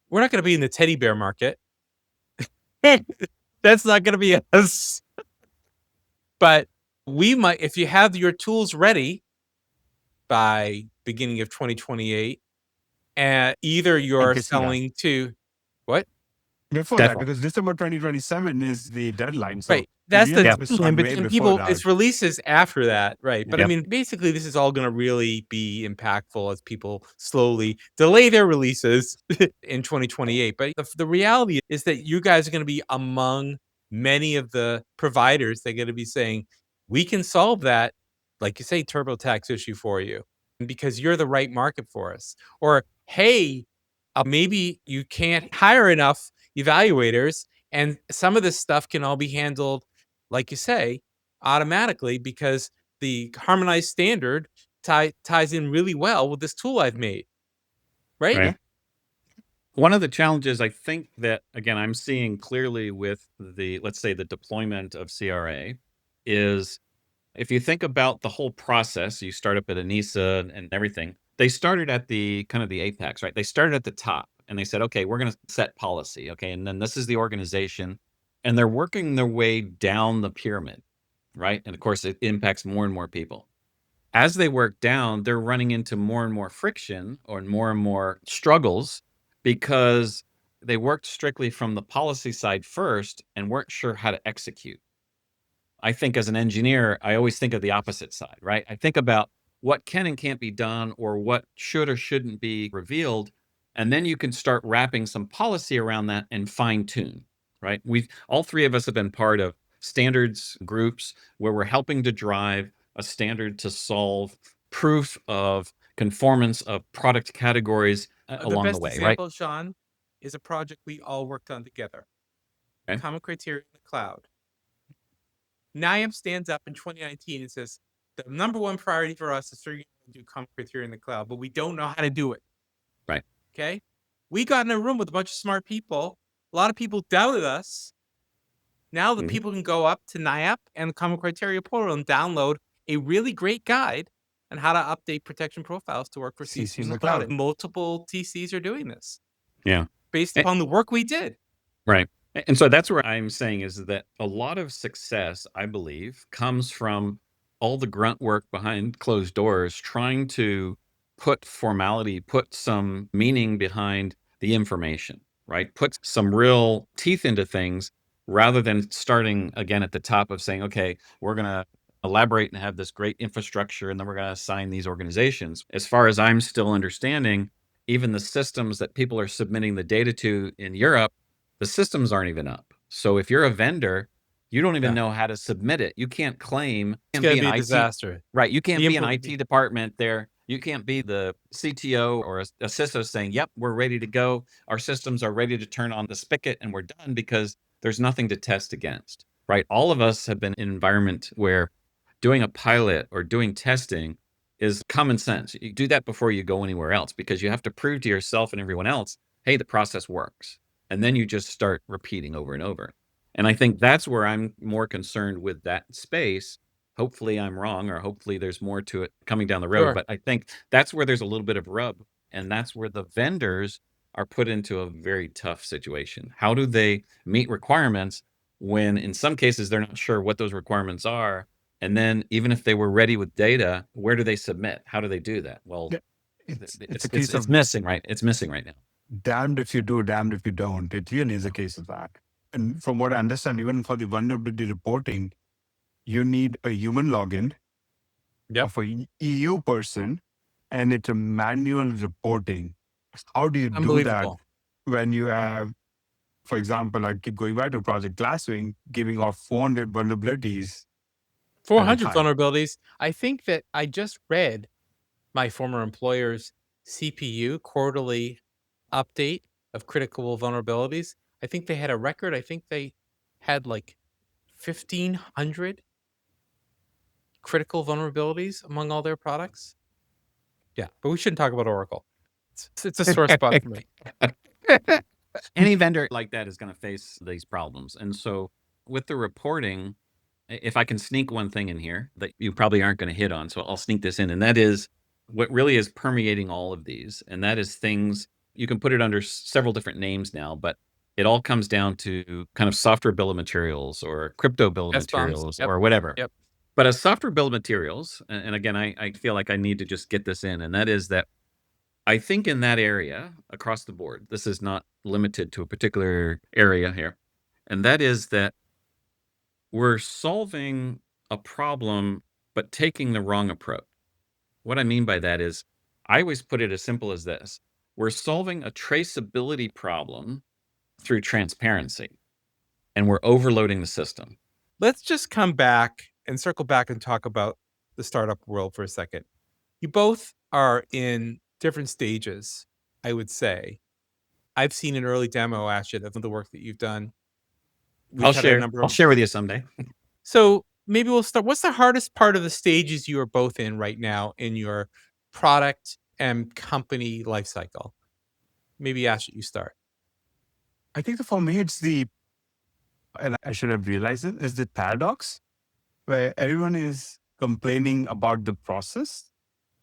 [SPEAKER 1] we're not going to be in the teddy bear market. That's not going to be us. But we might, if you have your tools ready by beginning of 2028, and either
[SPEAKER 3] I
[SPEAKER 1] you're
[SPEAKER 3] can see that.
[SPEAKER 1] selling to what?
[SPEAKER 3] Before that,
[SPEAKER 2] Definitely.
[SPEAKER 3] because December 2027 is the deadline. So
[SPEAKER 1] Right. That's the
[SPEAKER 3] Linux was
[SPEAKER 1] timeline,
[SPEAKER 3] done
[SPEAKER 1] but
[SPEAKER 3] way
[SPEAKER 1] and
[SPEAKER 3] before
[SPEAKER 1] people,
[SPEAKER 3] that.
[SPEAKER 1] it's releases after that, right? But I
[SPEAKER 2] Yep.
[SPEAKER 1] mean, basically, this is all going to really be impactful as people slowly delay their releases in 2028. But the reality is that you guys are going to be among many of the providers that are going to be saying, we can solve that, like you say, TurboTax issue for you because you're the right market for us. Or, hey, maybe you can't hire enough evaluators, and some of this stuff can all be handled, like you say, automatically because the harmonized standard ties in really well with this tool I've made, right?
[SPEAKER 2] Right. One of the challenges I think that, again, I'm seeing clearly with the, let's say, the deployment of CRA is if you think about the whole process, you start up at Anissa and everything, they started at the kind of the apex, right? They started at the top and they said, okay, we're going to set policy. Okay. And then this is the organization. And they're working their way down the pyramid, right? And of course, it impacts more and more people. As they work down, they're running into more and more friction or more and more struggles because they worked strictly from the policy side first and weren't sure how to execute. I think as an engineer, I always think of the opposite side, right? I think about what can and can't be done or what should or shouldn't be revealed. And then you can start wrapping some policy around that and fine tune, right? All three of us have been part of standards groups where we're helping to drive a standard to solve proof of conformance of product categories
[SPEAKER 1] The
[SPEAKER 2] along the
[SPEAKER 1] best
[SPEAKER 2] way, right?
[SPEAKER 1] example, Sean, is a project we all worked on together.
[SPEAKER 2] Okay.
[SPEAKER 1] Common Criteria in the Cloud. NIAM stands up in 2019 and says, the number one priority for us is to do Common Criteria in the Cloud, but we don't know how to do it.
[SPEAKER 2] Right.
[SPEAKER 1] Okay. We got in a room with a bunch of smart people. A lot of people doubted us. Now the people can go up to NIAP and the Common Criteria portal and download a really great guide on how to update protection profiles to work for CC in the cloud. And multiple TCs are doing this.
[SPEAKER 2] Yeah.
[SPEAKER 1] Based upon the work we did.
[SPEAKER 2] Right. And so that's where I'm saying is that a lot of success, I believe, comes from all the grunt work behind closed doors, trying to put formality, put some meaning behind the information, right? Put some real teeth into things rather than starting again at the top of saying, okay, we're going to elaborate and have this great infrastructure and then we're going to assign these organizations. As far as I'm still understanding, even the systems that people are submitting the data to in Europe, the systems aren't even up. So if you're a vendor, you don't even know how to submit it. You can't claim.
[SPEAKER 1] It's going to be a disaster.
[SPEAKER 2] Right. You can't be an IT department there. You can't be the CTO or a CISO saying, yep, we're ready to go. Our systems are ready to turn on the spigot and we're done because there's nothing to test against, right? All of us have been in an environment where doing a pilot or doing testing is common sense. You do that before you go anywhere else because you have to prove to yourself and everyone else, hey, the process works. And then you just start repeating over and over. And I think that's where I'm more concerned with that space. Hopefully I'm wrong, or hopefully there's more to it coming down the road.
[SPEAKER 1] Sure.
[SPEAKER 2] But I think that's where there's a little bit of rub. And that's where the vendors are put into a very tough situation. How do they meet requirements when in some cases they're not sure what those requirements are? And then even if they were ready with data, where do they submit? How do they do that? Well, it's missing, right? It's missing right now.
[SPEAKER 3] Damned if you do, damned if you don't. It really is a case of that. And from what I understand, even for the vulnerability reporting, you need a human login of a EU person, and it's a manual reporting. How do you do that when you have, for example, I keep going back to Project Glasswing, giving off 400 vulnerabilities?
[SPEAKER 1] 400 vulnerabilities. I think that I just read my former employer's CPU quarterly update of critical vulnerabilities. I think they had a record. I think they had like 1,500 critical vulnerabilities among all their products. Yeah, but we shouldn't talk about Oracle. It's a sore spot for me.
[SPEAKER 2] Any vendor like that is going to face these problems. And so with the reporting, if I can sneak one thing in here that you probably aren't going to hit on, so I'll sneak this in, and that is what really is permeating all of these. And that is things, you can put it under several different names now, but it all comes down to kind of software bill of materials or crypto bill of materials or whatever.
[SPEAKER 1] Yep.
[SPEAKER 2] But a software bill of materials, and again, I feel like I need to just get this in, and that is that I think in that area across the board, this is not limited to a particular area here, and that is that we're solving a problem, but taking the wrong approach. What I mean by that is, I always put it as simple as this: we're solving a traceability problem through transparency, and we're overloading the system.
[SPEAKER 1] Let's just come back and circle back and talk about the startup world for a second. You both are in different stages, I would say. I've seen an early demo, Ashit, of the work that you've done. We've
[SPEAKER 2] I'll
[SPEAKER 1] had a
[SPEAKER 2] share.
[SPEAKER 1] number
[SPEAKER 2] I'll
[SPEAKER 1] of.
[SPEAKER 2] share with you someday.
[SPEAKER 1] So maybe we'll start. What's the hardest part of the stages you are both in right now in your product and company life cycle? Maybe Ashit, you start.
[SPEAKER 3] I think for me, and I should have realized it, is the paradox where everyone is complaining about the process,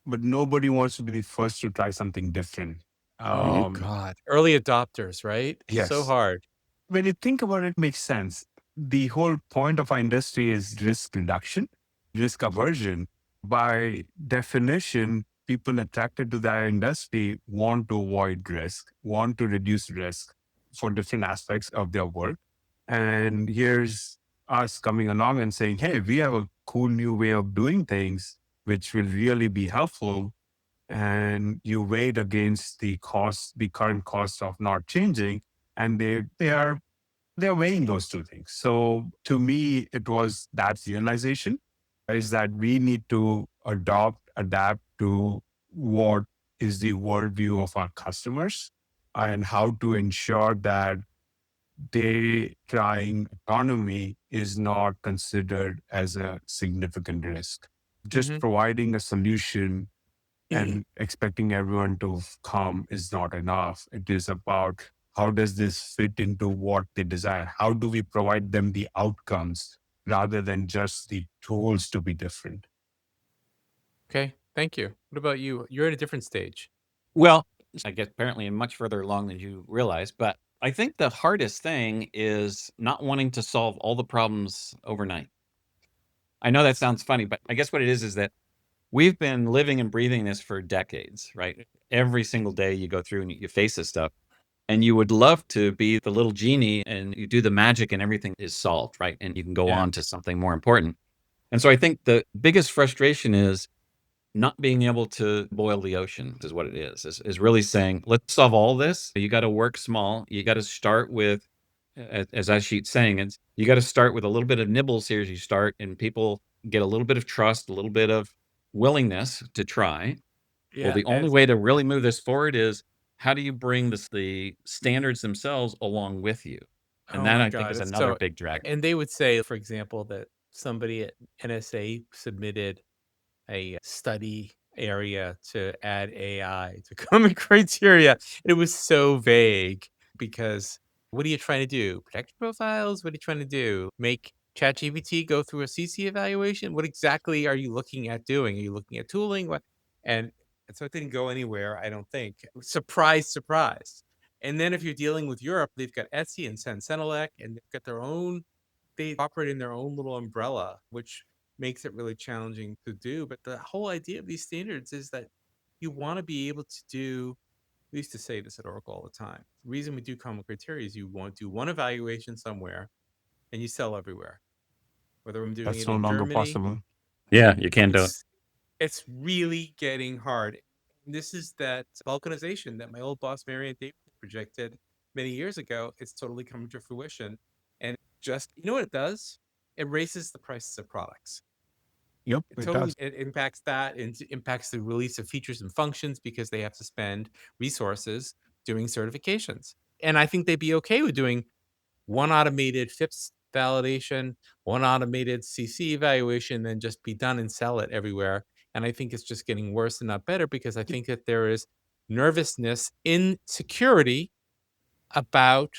[SPEAKER 3] but nobody wants to be the first to try something different.
[SPEAKER 1] Oh God. Early adopters, right? So
[SPEAKER 3] Yes.
[SPEAKER 1] hard.
[SPEAKER 3] When you think about it, it makes sense. The whole point of our industry is risk reduction, risk aversion. By definition, people attracted to that industry want to avoid risk, want to reduce risk for different aspects of their work. And here's us coming along and saying, hey, we have a cool new way of doing things, which will really be helpful. And you weigh it against the current cost of not changing, and they're weighing those two things. So to me, it was that realization is that we need to adapt to what is the worldview of our customers and how to ensure that day trying autonomy is not considered as a significant risk. Just
[SPEAKER 1] Mhm.
[SPEAKER 3] providing a solution and expecting everyone to come is not enough. It is about how does this fit into what they desire? How do we provide them the outcomes rather than just the tools to be different?
[SPEAKER 1] Okay. Thank you. What about you? You're at a different stage.
[SPEAKER 2] Well, I guess apparently I'm much further along than you realize, but I think the hardest thing is not wanting to solve all the problems overnight. I know that sounds funny, but I guess what it is that we've been living and breathing this for decades, right? Every single day you go through and you face this stuff, and you would love to be the little genie and you do the magic and everything is solved, right? And you can go
[SPEAKER 1] Yeah.
[SPEAKER 2] on to something more important. And so I think the biggest frustration is not being able to boil the ocean is what it is really saying, let's solve all this. You got to work small. You got to start with, as Ashit's saying, you got to start with a little bit of nibbles here as you start, and people get a little bit of trust, a little bit of willingness to try. Well,
[SPEAKER 1] Yeah.
[SPEAKER 2] the only way to really move this forward is how do you bring the standards themselves along with you? And
[SPEAKER 1] Oh
[SPEAKER 2] that
[SPEAKER 1] my
[SPEAKER 2] I think
[SPEAKER 1] God.
[SPEAKER 2] is
[SPEAKER 1] It's
[SPEAKER 2] another
[SPEAKER 1] so,
[SPEAKER 2] big drag.
[SPEAKER 1] and they would say, for example, that somebody at NSA submitted a study area to add AI to common criteria. It was so vague because what are you trying to do? Protect profiles? What are you trying to do? Make ChatGPT go through a CC evaluation? What exactly are you looking at doing? Are you looking at tooling? What? And, and so it didn't go anywhere, I don't think. Surprise, surprise. And then if you're dealing with Europe, they've got Etsy and Sensenelec, and they've got their own, they operate in their own little umbrella, which makes it really challenging to do. But the whole idea of these standards is that you want to be able to do, we used to say this at Oracle all the time. The reason we do common criteria is you want to do one evaluation somewhere and you sell everywhere. Whether I'm doing
[SPEAKER 3] That's
[SPEAKER 1] it
[SPEAKER 3] no
[SPEAKER 1] in
[SPEAKER 3] longer
[SPEAKER 1] Germany,
[SPEAKER 3] possible.
[SPEAKER 2] Yeah, you can do it.
[SPEAKER 1] it's really getting hard. This is that balkanization that my old boss Marianne David projected many years ago. It's totally coming to fruition. And just, you know what it does? It raises the prices of products.
[SPEAKER 3] Yep,
[SPEAKER 1] It
[SPEAKER 3] it
[SPEAKER 1] totally,
[SPEAKER 3] does.
[SPEAKER 1] it impacts that, and it impacts the release of features and functions because they have to spend resources doing certifications. And I think they'd be okay with doing one automated FIPS validation, one automated CC evaluation, then just be done and sell it everywhere. And I think it's just getting worse and not better because I think that there is nervousness in security about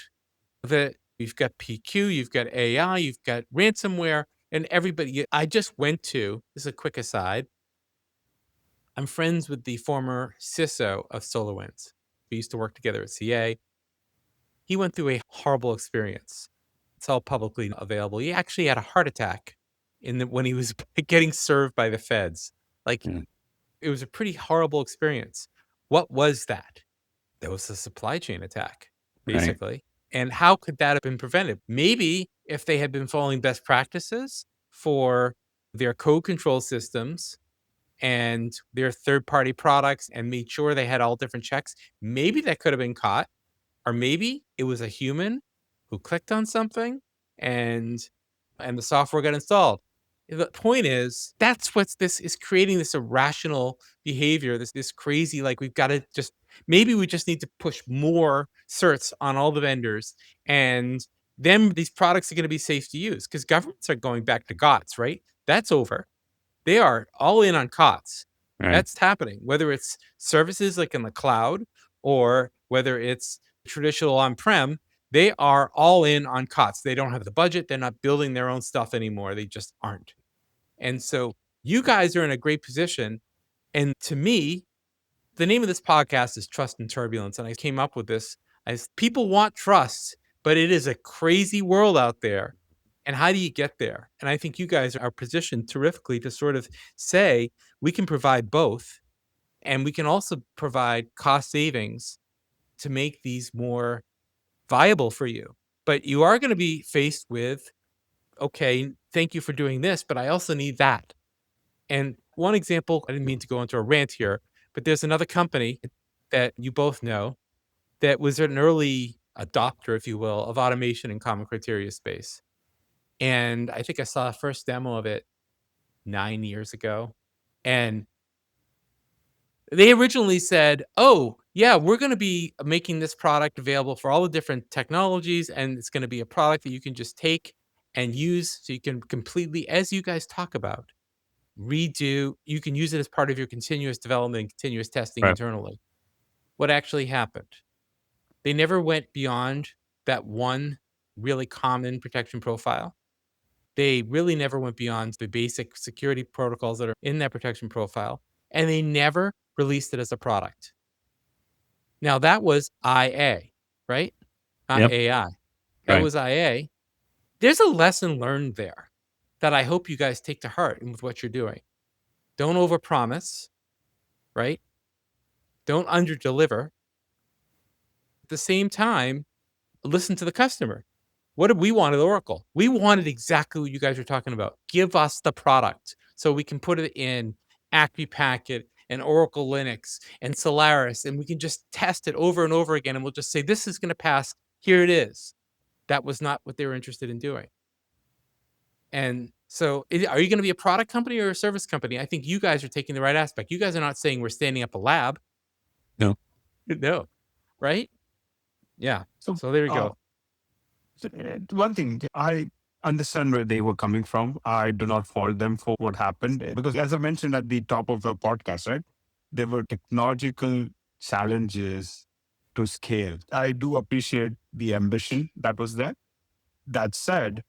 [SPEAKER 1] the, you've got PQ, you've got AI, you've got ransomware, and everybody. I just went to, this is a quick aside, I'm friends with the former CISO of SolarWinds. We used to work together at CA. He went through a horrible experience. It's all publicly available. He actually had a heart attack when he was getting served by the feds. Like,
[SPEAKER 2] Mm,
[SPEAKER 1] it was a pretty horrible experience. What was that? That was a supply chain attack,
[SPEAKER 2] right.
[SPEAKER 1] basically. And how could that have been prevented? Maybe if they had been following best practices for their code control systems and their third-party products and made sure they had all different checks, maybe that could have been caught. Or maybe it was a human who clicked on something and the software got installed. The point is, that's what's this is creating this irrational behavior, this crazy, like we've got to just maybe we just need to push more certs on all the vendors, and then these products are going to be safe to use because governments are going back to GOTS, right? That's over. They are all in on COTS.
[SPEAKER 2] Right.
[SPEAKER 1] That's happening, whether it's services like in the cloud or whether it's traditional on-prem, they are all in on COTS. They don't have the budget. They're not building their own stuff anymore. They just aren't. And so you guys are in a great position. And to me, the name of this podcast is Trust and Turbulence. And I came up with this as people want trust, but it is a crazy world out there. And how do you get there? And I think you guys are positioned terrifically to sort of say, we can provide both. And we can also provide cost savings to make these more viable for you. But you are going to be faced with, okay, thank you for doing this, but I also need that. And one example, I didn't mean to go into a rant here, but there's another company that you both know that was an early adopter, if you will, of automation in common criteria space. And I think I saw a first demo of it 9 years ago. And they originally said, oh, yeah, we're going to be making this product available for all the different technologies. And it's going to be a product that you can just take and use so you can completely, as you guys talk about, redo. You can use it as part of your continuous development and continuous testing
[SPEAKER 2] Right.
[SPEAKER 1] internally. What actually happened? They never went beyond that one really common protection profile. They really never went beyond the basic security protocols that are in that protection profile. And they never released it as a product. Now that was IA, right? Not
[SPEAKER 2] Yep.
[SPEAKER 1] AI. That
[SPEAKER 2] Right.
[SPEAKER 1] was IA. There's a lesson learned there that I hope you guys take to heart with what you're doing. Don't overpromise, right? Don't underdeliver. At the same time, listen to the customer. What did we want at Oracle? We wanted exactly what you guys were talking about. Give us the product so we can put it in Acme Packet and Oracle Linux and Solaris, and we can just test it over and over again. And we'll just say, this is going to pass. Here it is. That was not what they were interested in doing. And so are you going to be a product company or a service company? I think you guys are taking the right aspect. You guys are not saying we're standing up a lab.
[SPEAKER 2] No.
[SPEAKER 1] No. Right? Yeah. So there you go.
[SPEAKER 3] One thing, I understand where they were coming from. I do not fault them for what happened because, as I mentioned at the top of the podcast, right, there were technological challenges to scale. I do appreciate the ambition that was there. That said,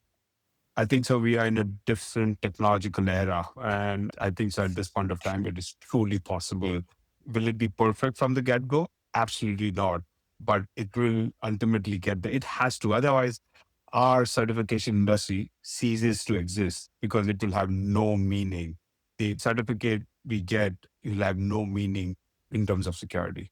[SPEAKER 3] I think so we are in a different technological era. And I think so at this point of time, it is truly possible. Will it be perfect from the get-go? Absolutely not. But it will ultimately get there. It has to. Otherwise, our certification industry ceases to exist because it will have no meaning. The certificate we get will have no meaning in terms of security.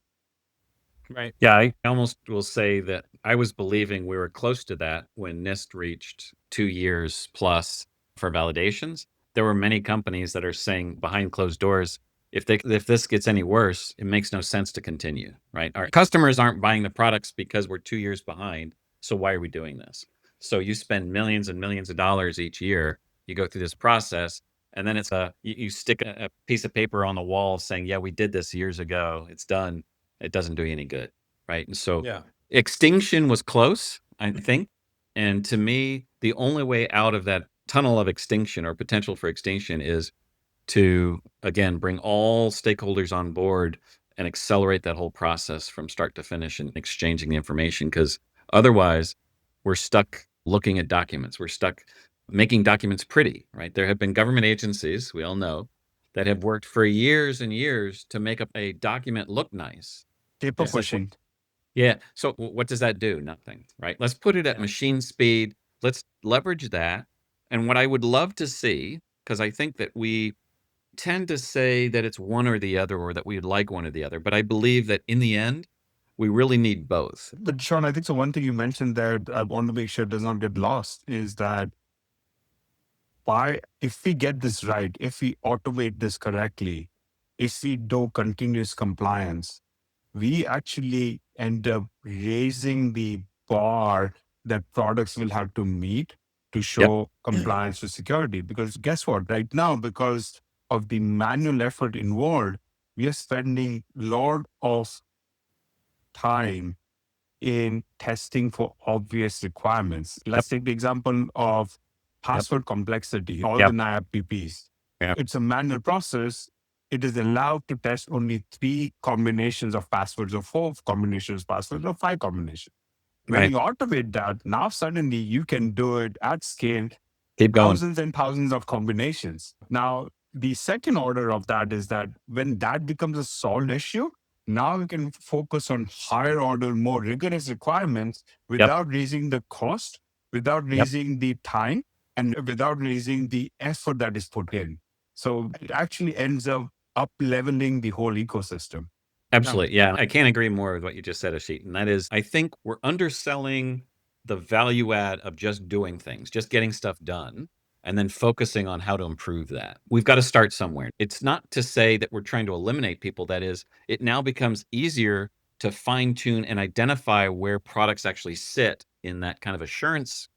[SPEAKER 1] Right.
[SPEAKER 2] Yeah, I almost will say that I was believing we were close to that when NIST reached 2 years plus for validations. There were many companies that are saying behind closed doors, if this gets any worse, it makes no sense to continue, right? Our customers aren't buying the products because we're 2 years behind. So why are we doing this? So you spend millions and millions of dollars each year. You go through this process, and then it's you stick a piece of paper on the wall saying, yeah, we did this years ago. It's done. It doesn't do you any good, right? And so
[SPEAKER 1] Yeah.
[SPEAKER 2] extinction was close, I think. And to me, the only way out of that tunnel of extinction or potential for extinction is to, again, bring all stakeholders on board and accelerate that whole process from start to finish and exchanging the information. Because otherwise, we're stuck looking at documents. We're stuck making documents pretty, right? There have been government agencies, we all know, that have worked for years and years to make up a document look nice.
[SPEAKER 3] Paper
[SPEAKER 2] It's like,
[SPEAKER 3] pushing.
[SPEAKER 2] Yeah. So what does that do? Nothing, right? Let's put it at
[SPEAKER 1] Yeah.
[SPEAKER 2] machine speed. Let's leverage that. And what I would love to see, because I think that we tend to say that it's one or the other, or that we would like one or the other, but I believe that in the end, we really need both.
[SPEAKER 3] But Sean, I think so. One thing you mentioned there, I want to make sure does not get lost, is that if we get this right, if we automate this correctly, if we do continuous compliance, we actually end up raising the bar that products will have to meet to show compliance to security. Because guess what? Right now, because of the manual effort involved, we are spending a lot of time in testing for obvious requirements. Let's take the example of password complexity, all the NIAP PPs. It's a manual process. It is allowed to test only 3 combinations of passwords or 4 combinations of passwords or 5 combinations. When you automate that, now suddenly you can do it at scale,
[SPEAKER 2] Keep going.
[SPEAKER 3] thousands and thousands of combinations. Now, the second order of that is that when that becomes a solved issue, now we can focus on higher order, more rigorous requirements without raising the cost, without raising the time, and without raising the effort that is put in. So it actually ends up leveling the whole ecosystem.
[SPEAKER 2] Absolutely. Yeah. I can't agree more with what you just said, Ashit. And that is, I think we're underselling the value add of just doing things, just getting stuff done, and then focusing on how to improve that. We've got to start somewhere. It's not to say that we're trying to eliminate people. That is, it now becomes easier to fine tune and identify where products actually sit in that kind of assurance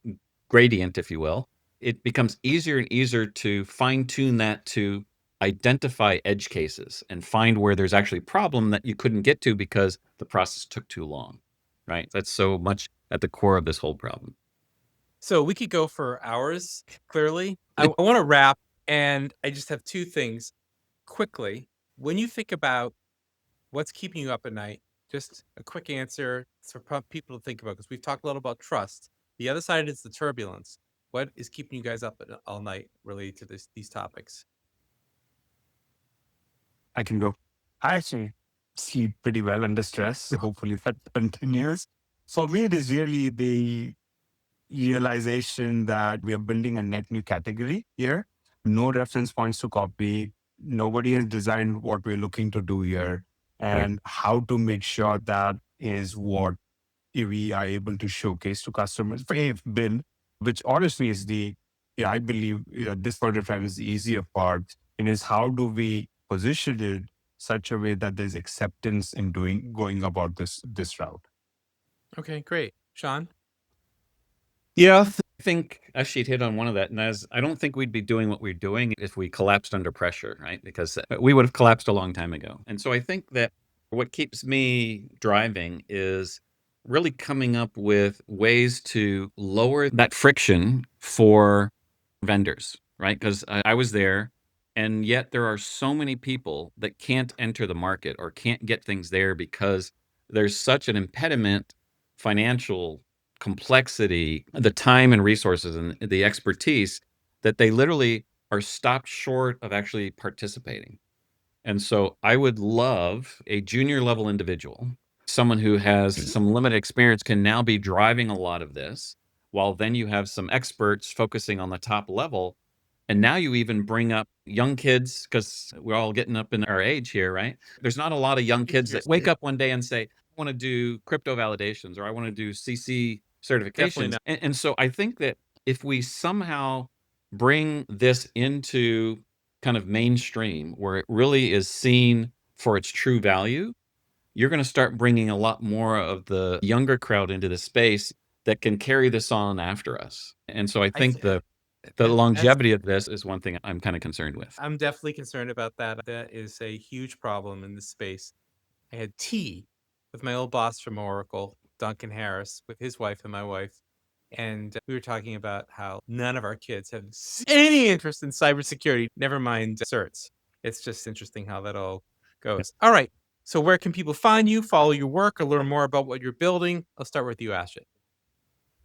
[SPEAKER 2] gradient, if you will. It becomes easier and easier to fine tune that to identify edge cases and find where there's actually a problem that you couldn't get to because the process took too long, right? That's so much at the core of this whole problem.
[SPEAKER 1] So we could go for hours, clearly. I want to wrap, and I just have 2 things quickly. When you think about what's keeping you up at night, just a quick answer for people to think about, because we've talked a lot about trust. The other side is the turbulence. What is keeping you guys up all night related to these topics?
[SPEAKER 3] I can go. I actually sleep pretty well under stress. Hopefully that continues. For me, it is really the realization that we are building a net new category here. No reference points to copy. Nobody has designed what we're looking to do here, and how to make sure that is what we are able to showcase to customers. We've been, which honestly is I believe this part of time is the easier part, and is how do we position it such a way that there's acceptance in going about this route.
[SPEAKER 1] Okay, great. Sean?
[SPEAKER 2] Yeah, I think Ashit hit on one of that. And as I don't think we'd be doing what we're doing if we collapsed under pressure, right? Because we would have collapsed a long time ago. And so I think that what keeps me driving is really coming up with ways to lower that friction for vendors, right? Because I was there, and yet there are so many people that can't enter the market or can't get things there because there's such an impediment, financial complexity, the time and resources and the expertise, that they literally are stopped short of actually participating. And so I would love a junior level individual, someone who has some limited experience, can now be driving a lot of this, while then you have some experts focusing on the top level. And now you even bring up young kids, because we're all getting up in our age here, right? There's not a lot of young kids that wake up one day and say, I want to do crypto validations, or I want to do CC certifications.
[SPEAKER 1] not.
[SPEAKER 2] And so I think that if we somehow bring this into kind of mainstream, where it really is seen for its true value, you're going to start bringing a lot more of the younger crowd into the space that can carry this on after us. And so I think the longevity of this is one thing I'm kind of concerned with.
[SPEAKER 1] I'm definitely concerned about that. That is a huge problem in this space. I had tea with my old boss from Oracle, Duncan Harris, with his wife and my wife. And we were talking about how none of our kids have any interest in cybersecurity, never mind certs. It's just interesting how that all goes. All right. So where can people find you, follow your work, or learn more about what you're building? I'll start with you, Ashit.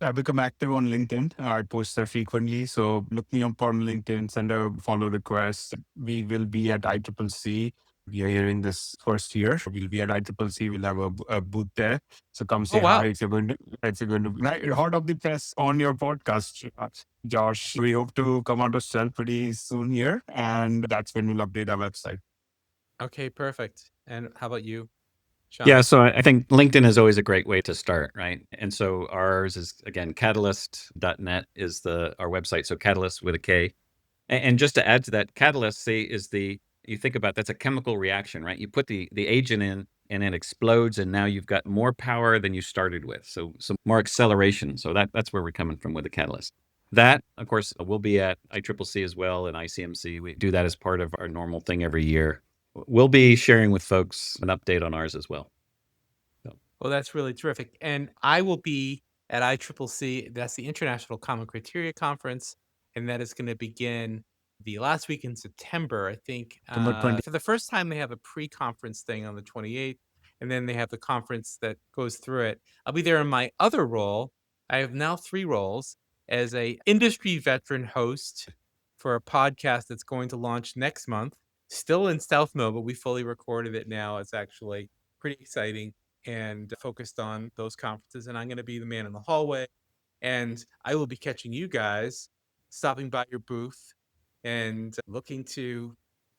[SPEAKER 3] I become active on LinkedIn. I post there frequently. So look me up on LinkedIn, send a follow request. We will be at ICCC. We are here in this first year. We'll be at ICCC. We'll have a booth there. So come say hi if you're going to hot off the press on your podcast, Josh. We hope to come out of stealth pretty soon here. And that's when we'll update our website.
[SPEAKER 1] Okay, perfect. And how about you? Sean?
[SPEAKER 2] Yeah, so I think LinkedIn is always a great way to start, right? And so ours is, again, catalyst.net is our website. So Catalyst with a K. And just to add to that, catalyst, say, you think about that's a chemical reaction, right? You put the agent in and it explodes, and now you've got more power than you started with. So more acceleration. So that's where we're coming from with the catalyst. That, of course, we'll be at ICCC as well and ICMC. We do that as part of our normal thing every year. We'll be sharing with folks an update on ours as well.
[SPEAKER 1] Well, that's really terrific. And I will be at ICCC. That's the International Common Criteria Conference. And that is going to begin the last week in September, I think.
[SPEAKER 3] September 20.
[SPEAKER 1] For the first time, they have a pre-conference thing on the 28th. And then they have the conference that goes through it. I'll be there in my other role. I have now 3 roles as a industry veteran host for a podcast that's going to launch next month. Still in stealth mode, but we fully recorded it now. It's actually pretty exciting and focused on those conferences. And I'm going to be the man in the hallway. And I will be catching you guys stopping by your booth and looking to,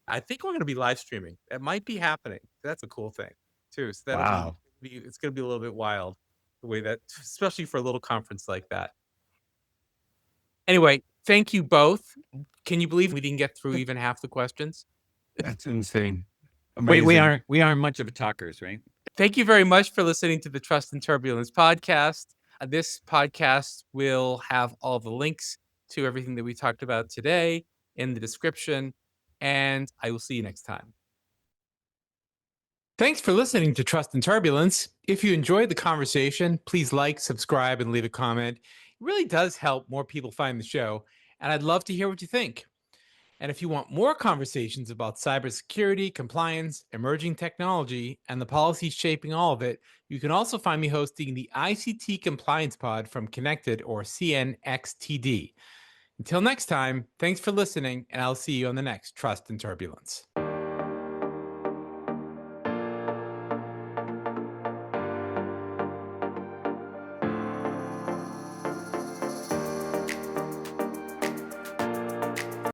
[SPEAKER 1] I think we're going to be live streaming. That might be happening. That's a cool thing too. So that'll
[SPEAKER 3] Wow.
[SPEAKER 1] it's going to be a little bit wild the way that, especially for a little conference like that. Anyway, thank you both. Can you believe we didn't get through even half the questions?
[SPEAKER 3] That's insane.
[SPEAKER 2] We
[SPEAKER 3] Amazing.
[SPEAKER 2] aren't much of a talkers, right?
[SPEAKER 1] Thank you very much for listening to the Trust and Turbulence podcast. This podcast will have all the links to everything that we talked about today in the description, and I will see you next time. Thanks for listening to Trust and Turbulence. If you enjoyed the conversation, please like, subscribe, and leave a comment. It really does help more people find the show, and I'd love to hear what you think. And if you want more conversations about cybersecurity, compliance, emerging technology, and the policies shaping all of it, you can also find me hosting the ICT Compliance Pod from Connected, or CNXTD. Until next time, thanks for listening, and I'll see you on the next Trust and Turbulence.